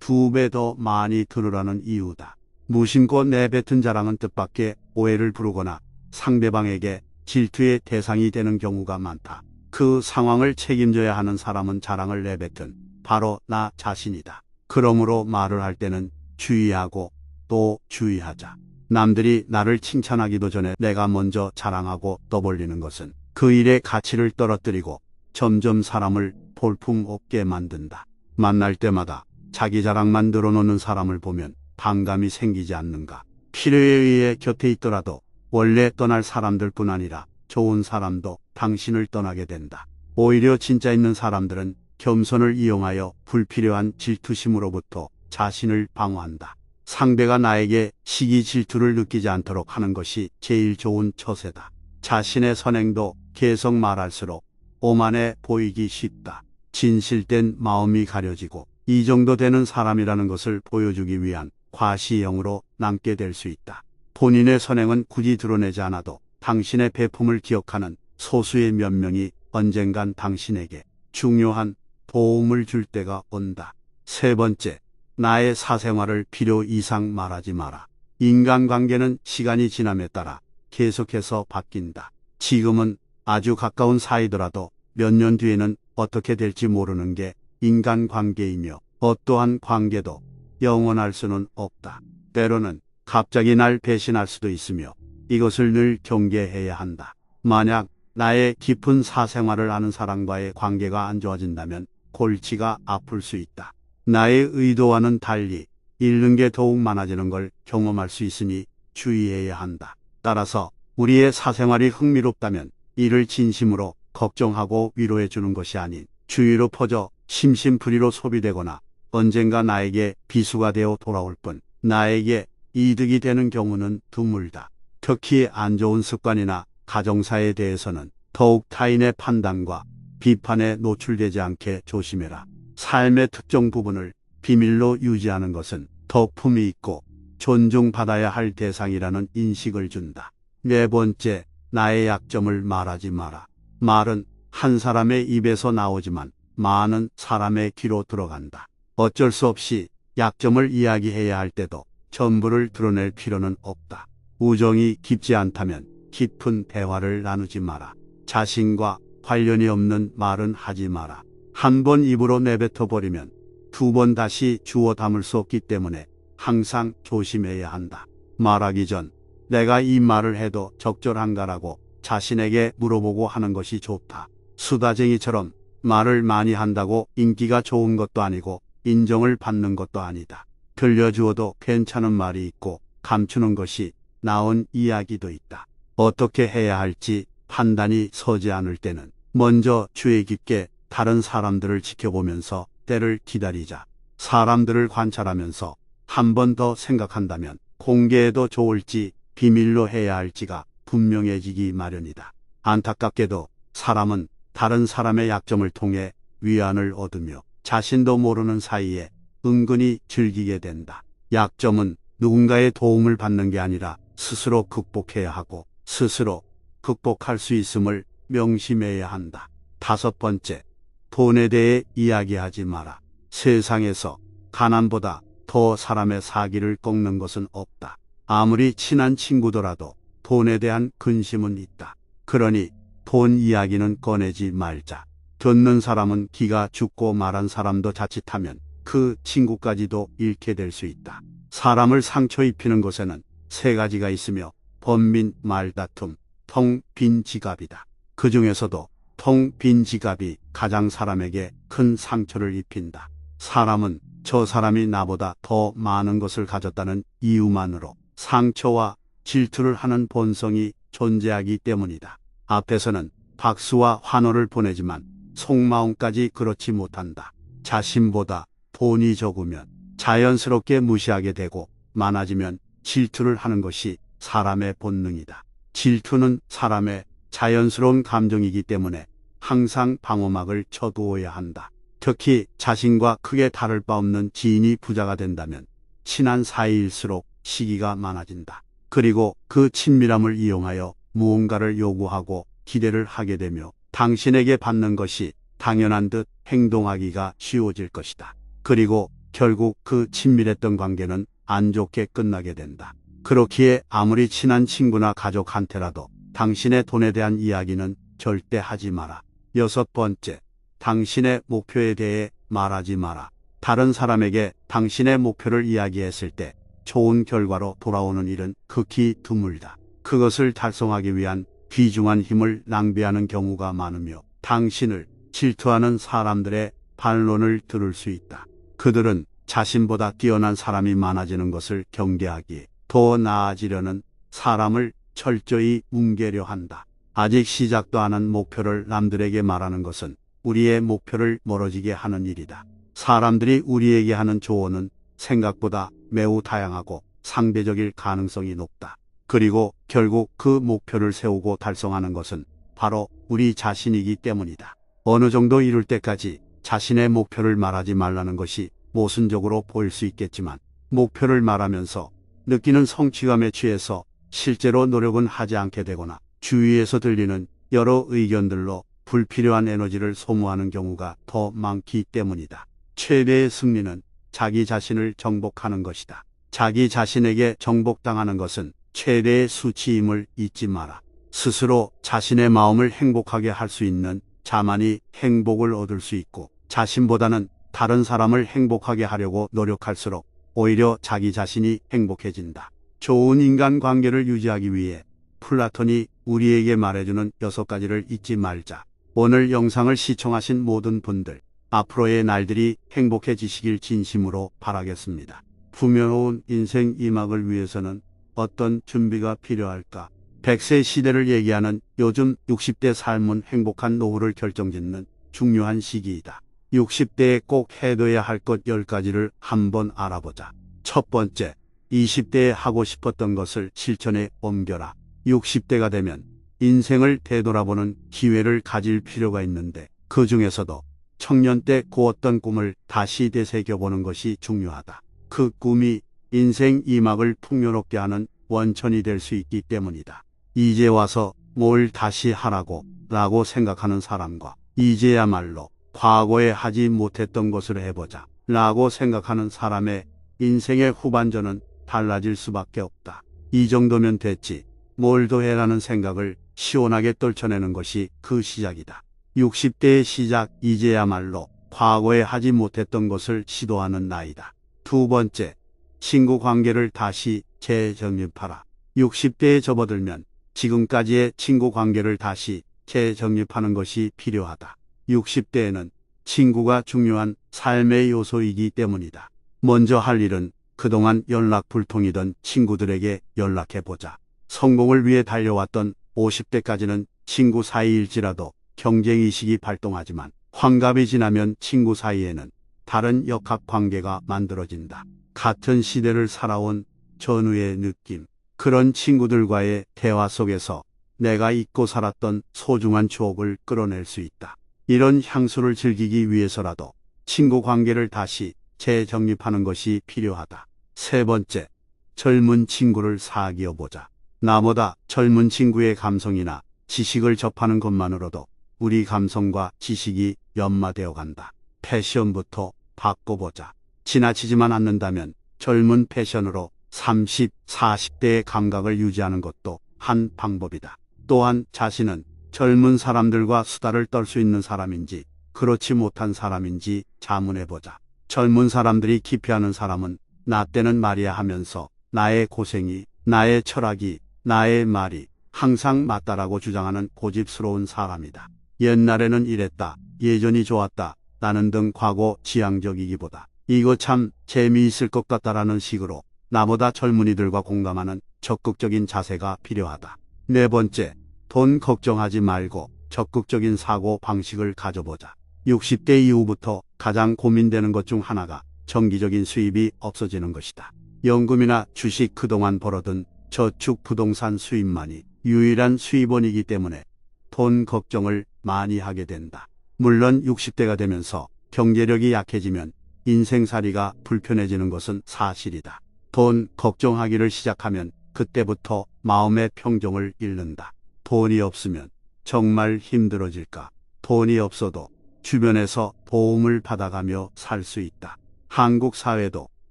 2배 더 많이 들으라는 이유다. 무심코 내뱉은 자랑은 뜻밖의 오해를 부르거나 상대방에게 질투의 대상이 되는 경우가 많다. 그 상황을 책임져야 하는 사람은 자랑을 내뱉은 바로 나 자신이다. 그러므로 말을 할 때는 주의하고 또 주의하자. 남들이 나를 칭찬하기도 전에 내가 먼저 자랑하고 떠벌리는 것은 그 일의 가치를 떨어뜨리고 점점 사람을 볼품없게 만든다. 만날 때마다 자기 자랑만 늘어놓는 사람을 보면 반감이 생기지 않는가. 필요에 의해 곁에 있더라도 원래 떠날 사람들뿐 아니라 좋은 사람도 당신을 떠나게 된다. 오히려 진짜 있는 사람들은 겸손을 이용하여 불필요한 질투심으로부터 자신을 방어한다. 상대가 나에게 시기 질투를 느끼지 않도록 하는 것이 제일 좋은 처세다. 자신의 선행도 계속 말할수록 오만해 보이기 쉽다. 진실된 마음이 가려지고 이 정도 되는 사람이라는 것을 보여주기 위한 과시형으로 남게 될 수 있다. 본인의 선행은 굳이 드러내지 않아도 당신의 배품을 기억하는 소수의 몇 명이 언젠간 당신에게 중요한 도움을 줄 때가 온다. 세 번째, 나의 사생활을 필요 이상 말하지 마라. 인간관계는 시간이 지남에 따라 계속해서 바뀐다. 지금은 아주 가까운 사이더라도 몇 년 뒤에는 어떻게 될지 모르는 게 인간관계이며 어떠한 관계도 영원할 수는 없다. 때로는 갑자기 날 배신할 수도 있으며 이것을 늘 경계해야 한다. 만약 나의 깊은 사생활을 아는 사람과의 관계가 안 좋아진다면 골치가 아플 수 있다. 나의 의도와는 달리 잃는 게 더욱 많아지는 걸 경험할 수 있으니 주의해야 한다. 따라서 우리의 사생활이 흥미롭다면 이를 진심으로 걱정하고 위로해 주는 것이 아닌 주위로 퍼져 심심풀이로 소비되거나 언젠가 나에게 비수가 되어 돌아올 뿐 나에게 이득이 되는 경우는 드물다. 특히 안 좋은 습관이나 가정사에 대해서는 더욱 타인의 판단과 비판에 노출되지 않게 조심해라. 삶의 특정 부분을 비밀로 유지하는 것은 더 품위 있고 존중받아야 할 대상이라는 인식을 준다. 네 번째, 나의 약점을 말하지 마라. 말은 한 사람의 입에서 나오지만 많은 사람의 귀로 들어간다. 어쩔 수 없이 약점을 이야기해야 할 때도 전부를 드러낼 필요는 없다. 우정이 깊지 않다면 깊은 대화를 나누지 마라. 자신과 관련이 없는 말은 하지 마라. 한 번 입으로 내뱉어 버리면 두 번 다시 주워 담을 수 없기 때문에 항상 조심해야 한다. 말하기 전 내가 이 말을 해도 적절한가라고 자신에게 물어보고 하는 것이 좋다. 수다쟁이처럼 말을 많이 한다고 인기가 좋은 것도 아니고 인정을 받는 것도 아니다. 들려주어도 괜찮은 말이 있고 감추는 것이 나은 이야기도 있다. 어떻게 해야 할지 판단이 서지 않을 때는 먼저 주의 깊게 다른 사람들을 지켜보면서 때를 기다리자. 사람들을 관찰하면서 한 번 더 생각한다면 공개해도 좋을지 비밀로 해야 할지가 분명해지기 마련이다. 안타깝게도 사람은 다른 사람의 약점을 통해 위안을 얻으며 자신도 모르는 사이에 은근히 즐기게 된다. 약점은 누군가의 도움을 받는 게 아니라 스스로 극복해야 하고 스스로 극복할 수 있음을 명심해야 한다. 다섯 번째, 돈에 대해 이야기하지 마라. 세상에서 가난보다 더 사람의 사기를 꺾는 것은 없다. 아무리 친한 친구더라도 돈에 대한 근심은 있다. 그러니 돈 이야기는 꺼내지 말자. 듣는 사람은 기가 죽고 말한 사람도 자칫하면 그 친구까지도 잃게 될 수 있다. 사람을 상처 입히는 것에는 세 가지가 있으며 번민, 말다툼, 텅 빈 지갑이다. 그 중에서도 텅 빈 지갑이 가장 사람에게 큰 상처를 입힌다. 사람은 저 사람이 나보다 더 많은 것을 가졌다는 이유만으로 상처와 질투를 하는 본성이 존재하기 때문이다. 앞에서는 박수와 환호를 보내지만 속마음까지 그렇지 못한다. 자신보다 돈이 적으면 자연스럽게 무시하게 되고 많아지면 질투를 하는 것이 사람의 본능이다. 질투는 사람의 자연스러운 감정이기 때문에 항상 방어막을 쳐두어야 한다. 특히 자신과 크게 다를 바 없는 지인이 부자가 된다면 친한 사이일수록 시기가 많아진다. 그리고 그 친밀함을 이용하여 무언가를 요구하고 기대를 하게 되며 당신에게 받는 것이 당연한 듯 행동하기가 쉬워질 것이다. 그리고 결국 그 친밀했던 관계는 안 좋게 끝나게 된다. 그렇기에 아무리 친한 친구나 가족한테라도 당신의 돈에 대한 이야기는 절대 하지 마라. 여섯 번째, 당신의 목표에 대해 말하지 마라. 다른 사람에게 당신의 목표를 이야기했을 때 좋은 결과로 돌아오는 일은 극히 드물다. 그것을 달성하기 위한 귀중한 힘을 낭비하는 경우가 많으며 당신을 질투하는 사람들의 반론을 들을 수 있다. 그들은 자신보다 뛰어난 사람이 많아지는 것을 경계하기에 더 나아지려는 사람을 철저히 뭉개려 한다. 아직 시작도 안 한 목표를 남들에게 말하는 것은 우리의 목표를 멀어지게 하는 일이다. 사람들이 우리에게 하는 조언은 생각보다 매우 다양하고 상대적일 가능성이 높다. 그리고 결국 그 목표를 세우고 달성하는 것은 바로 우리 자신이기 때문이다. 어느 정도 이룰 때까지 자신의 목표를 말하지 말라는 것이 모순적으로 보일 수 있겠지만 목표를 말하면서 느끼는 성취감에 취해서 실제로 노력은 하지 않게 되거나 주위에서 들리는 여러 의견들로 불필요한 에너지를 소모하는 경우가 더 많기 때문이다. 최대의 승리는 자기 자신을 정복하는 것이다. 자기 자신에게 정복당하는 것은 최대의 수치임을 잊지 마라. 스스로 자신의 마음을 행복하게 할 수 있는 자만이 행복을 얻을 수 있고 자신보다는 다른 사람을 행복하게 하려고 노력할수록 오히려 자기 자신이 행복해진다. 좋은 인간관계를 유지하기 위해 플라톤이 우리에게 말해주는 6가지를 잊지 말자. 오늘 영상을 시청하신 모든 분들, 앞으로의 날들이 행복해지시길 진심으로 바라겠습니다. 풍요로운 인생 이막을 위해서는 어떤 준비가 필요할까? 100세 시대를 얘기하는 요즘 60대 삶은 행복한 노후를 결정짓는 중요한 시기이다. 60대에 꼭 해둬야 할 것 10가지를 한번 알아보자. 첫 번째, 20대에 하고 싶었던 것을 실천에 옮겨라. 60대가 되면 인생을 되돌아보는 기회를 가질 필요가 있는데 그 중에서도 청년 때 꾸었던 꿈을 다시 되새겨보는 것이 중요하다. 그 꿈이 인생 이막을 풍요롭게 하는 원천이 될 수 있기 때문이다. 이제 와서 뭘 다시 하라고 라고 생각하는 사람과 이제야말로 과거에 하지 못했던 것을 해보자 라고 생각하는 사람의 인생의 후반전은 달라질 수밖에 없다. 이 정도면 됐지 뭘 더 해라는 생각을 시원하게 떨쳐내는 것이 그 시작이다. 60대의 시작, 이제야말로 과거에 하지 못했던 것을 시도하는 나이다. 두 번째, 친구 관계를 다시 재정립하라. 60대에 접어들면 지금까지의 친구 관계를 다시 재정립하는 것이 필요하다. 60대에는 친구가 중요한 삶의 요소이기 때문이다. 먼저 할 일은 그동안 연락 불통이던 친구들에게 연락해보자. 성공을 위해 달려왔던 50대까지는 친구 사이일지라도 경쟁의식이 발동하지만 환갑이 지나면 친구 사이에는 다른 역학관계가 만들어진다. 같은 시대를 살아온 전우의 느낌, 그런 친구들과의 대화 속에서 내가 잊고 살았던 소중한 추억을 끌어낼 수 있다. 이런 향수를 즐기기 위해서라도 친구 관계를 다시 재정립하는 것이 필요하다. 세 번째, 젊은 친구를 사귀어보자. 나보다 젊은 친구의 감성이나 지식을 접하는 것만으로도 우리 감성과 지식이 연마되어 간다. 패션부터 바꿔보자. 지나치지만 않는다면 젊은 패션으로 30, 40대의 감각을 유지하는 것도 한 방법이다. 또한 자신은 젊은 사람들과 수다를 떨 수 있는 사람인지 그렇지 못한 사람인지 자문해보자. 젊은 사람들이 기피하는 사람은 나 때는 말이야 하면서 나의 고생이, 나의 철학이, 나의 말이 항상 맞다라고 주장하는 고집스러운 사람이다. 옛날에는 이랬다, 예전이 좋았다, 나는 등 과거 지향적이기보다 이거 참 재미있을 것 같다라는 식으로 나보다 젊은이들과 공감하는 적극적인 자세가 필요하다. 네 번째, 돈 걱정하지 말고 적극적인 사고 방식을 가져보자. 60대 이후부터 가장 고민되는 것 중 하나가 정기적인 수입이 없어지는 것이다. 연금이나 주식, 그동안 벌어둔 저축, 부동산 수입만이 유일한 수입원이기 때문에 돈 걱정을 많이 하게 된다. 물론 60대가 되면서 경제력이 약해지면 인생살이가 불편해지는 것은 사실이다. 돈 걱정하기를 시작하면 그때부터 마음의 평정을 잃는다. 돈이 없으면 정말 힘들어질까? 돈이 없어도 주변에서 도움을 받아가며 살 수 있다. 한국 사회도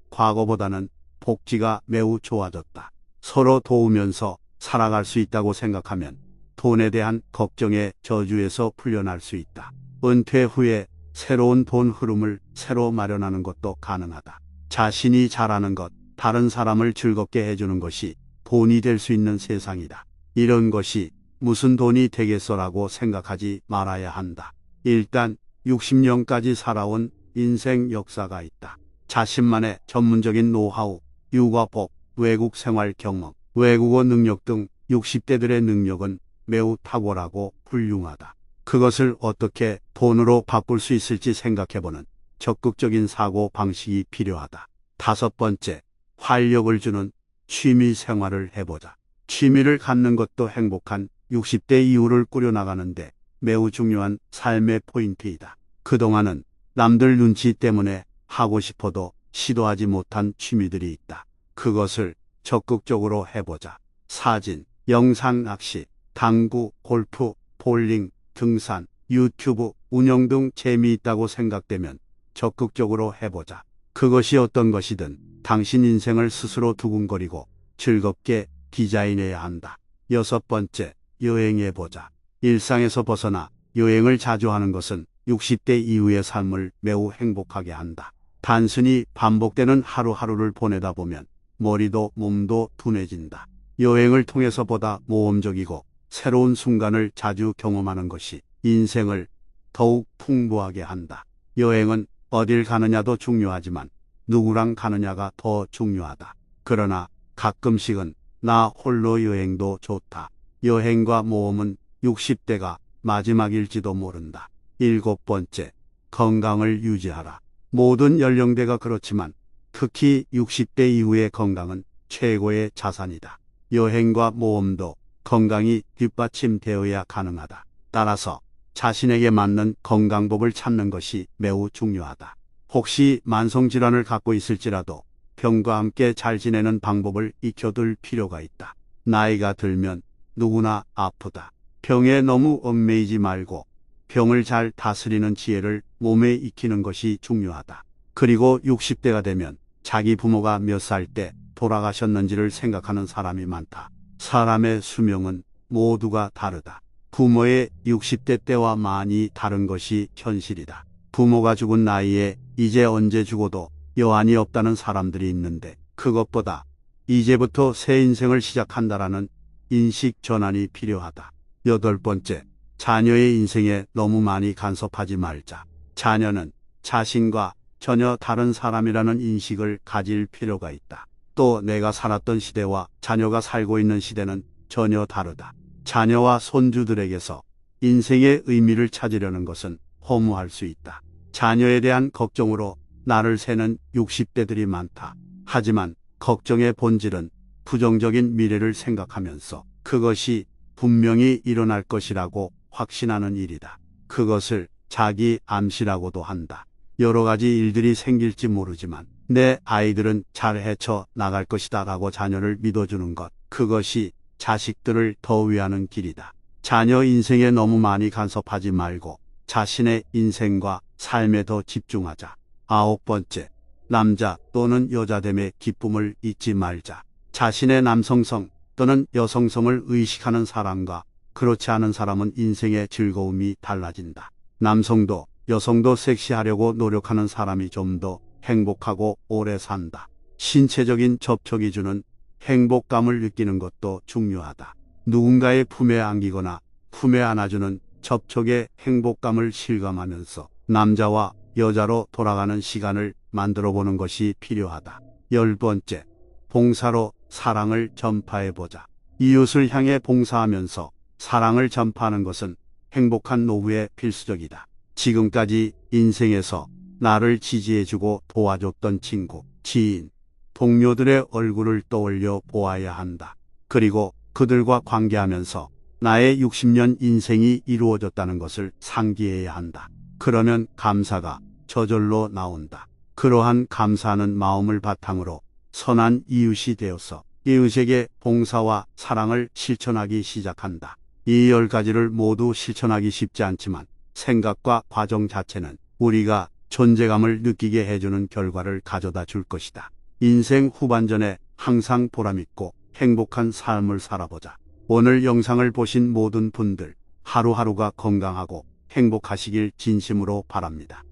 과거보다는 복지가 매우 좋아졌다. 서로 도우면서 살아갈 수 있다고 생각하면 돈에 대한 걱정의 저주에서 풀려날 수 있다. 은퇴 후에 새로운 돈 흐름을 새로 마련하는 것도 가능하다. 자신이 잘하는 것, 다른 사람을 즐겁게 해주는 것이 돈이 될 수 있는 세상이다. 이런 것이 무슨 돈이 되겠어라고 생각하지 말아야 한다. 일단 60년까지 살아온 인생 역사가 있다. 자신만의 전문적인 노하우, 육아법, 외국 생활 경험, 외국어 능력 등 60대들의 능력은 매우 탁월하고 훌륭하다. 그것을 어떻게 돈으로 바꿀 수 있을지 생각해보는 적극적인 사고 방식이 필요하다. 다섯 번째, 활력을 주는 취미 생활을 해보자. 취미를 갖는 것도 행복한 60대 이후를 꾸려나가는데 매우 중요한 삶의 포인트이다. 그동안은 남들 눈치 때문에 하고 싶어도 시도하지 못한 취미들이 있다. 그것을 적극적으로 해보자. 사진, 영상 낚시, 당구, 골프, 볼링, 등산, 유튜브, 운영 등 재미있다고 생각되면 적극적으로 해보자. 그것이 어떤 것이든 당신 인생을 스스로 두근거리고 즐겁게 디자인해야 한다. 여섯 번째, 여행해보자. 일상에서 벗어나 여행을 자주 하는 것은 60대 이후의 삶을 매우 행복하게 한다. 단순히 반복되는 하루하루를 보내다 보면 머리도 몸도 둔해진다. 여행을 통해서 보다 모험적이고 새로운 순간을 자주 경험하는 것이 인생을 더욱 풍부하게 한다. 여행은 어딜 가느냐도 중요하지만 누구랑 가느냐가 더 중요하다. 그러나 가끔씩은 나 홀로 여행도 좋다. 여행과 모험은 60대가 마지막일지도 모른다. 7번째, 건강을 유지하라. 모든 연령대가 그렇지만 특히 60대 이후의 건강은 최고의 자산이다. 여행과 모험도 건강이 뒷받침되어야 가능하다. 따라서 자신에게 맞는 건강법을 찾는 것이 매우 중요하다. 혹시 만성질환을 갖고 있을지라도 병과 함께 잘 지내는 방법을 익혀둘 필요가 있다. 나이가 들면 누구나 아프다. 병에 너무 얽매이지 말고 병을 잘 다스리는 지혜를 몸에 익히는 것이 중요하다. 그리고 60대가 되면 자기 부모가 몇 살 때 돌아가셨는지를 생각하는 사람이 많다. 사람의 수명은 모두가 다르다. 부모의 60대 때와 많이 다른 것이 현실이다. 부모가 죽은 나이에 이제 언제 죽어도 여한이 없다는 사람들이 있는데 그것보다 이제부터 새 인생을 시작한다라는 인식 전환이 필요하다. 8번째, 자녀의 인생에 너무 많이 간섭하지 말자. 자녀는 자신과 전혀 다른 사람이라는 인식을 가질 필요가 있다. 또 내가 살았던 시대와 자녀가 살고 있는 시대는 전혀 다르다. 자녀와 손주들에게서 인생의 의미를 찾으려는 것은 허무할 수 있다. 자녀에 대한 걱정으로 나를 새는 60대들이 많다. 하지만 걱정의 본질은 부정적인 미래를 생각하면서 그것이 분명히 일어날 것이라고 확신하는 일이다. 그것을 자기 암시라고도 한다. 여러 가지 일들이 생길지 모르지만 내 아이들은 잘 헤쳐 나갈 것이다 라고 자녀를 믿어주는 것, 그것이 자식들을 더 위하는 길이다. 자녀 인생에 너무 많이 간섭하지 말고 자신의 인생과 삶에 더 집중하자. 9번째, 남자 또는 여자됨의 기쁨을 잊지 말자. 자신의 남성성 또는 여성성을 의식하는 사람과 그렇지 않은 사람은 인생의 즐거움이 달라진다. 남성도 여성도 섹시하려고 노력하는 사람이 좀 더 행복하고 오래 산다. 신체적인 접촉이 주는 행복감을 느끼는 것도 중요하다. 누군가의 품에 안기거나 품에 안아주는 접촉의 행복감을 실감하면서 남자와 여자로 돌아가는 시간을 만들어 보는 것이 필요하다. 10번째, 봉사로 사랑을 전파해보자. 이웃을 향해 봉사하면서 사랑을 전파하는 것은 행복한 노후에 필수적이다. 지금까지 인생에서 나를 지지해주고 도와줬던 친구, 지인, 동료들의 얼굴을 떠올려 보아야 한다. 그리고 그들과 관계하면서 나의 60년 인생이 이루어졌다는 것을 상기해야 한다. 그러면 감사가 저절로 나온다. 그러한 감사하는 마음을 바탕으로 선한 이웃이 되어서 이웃에게 봉사와 사랑을 실천하기 시작한다. 이 10가지를 모두 실천하기 쉽지 않지만 생각과 과정 자체는 우리가 존재감을 느끼게 해주는 결과를 가져다 줄 것이다. 인생 후반전에 항상 보람있고 행복한 삶을 살아보자. 오늘 영상을 보신 모든 분들 하루하루가 건강하고 행복하시길 진심으로 바랍니다.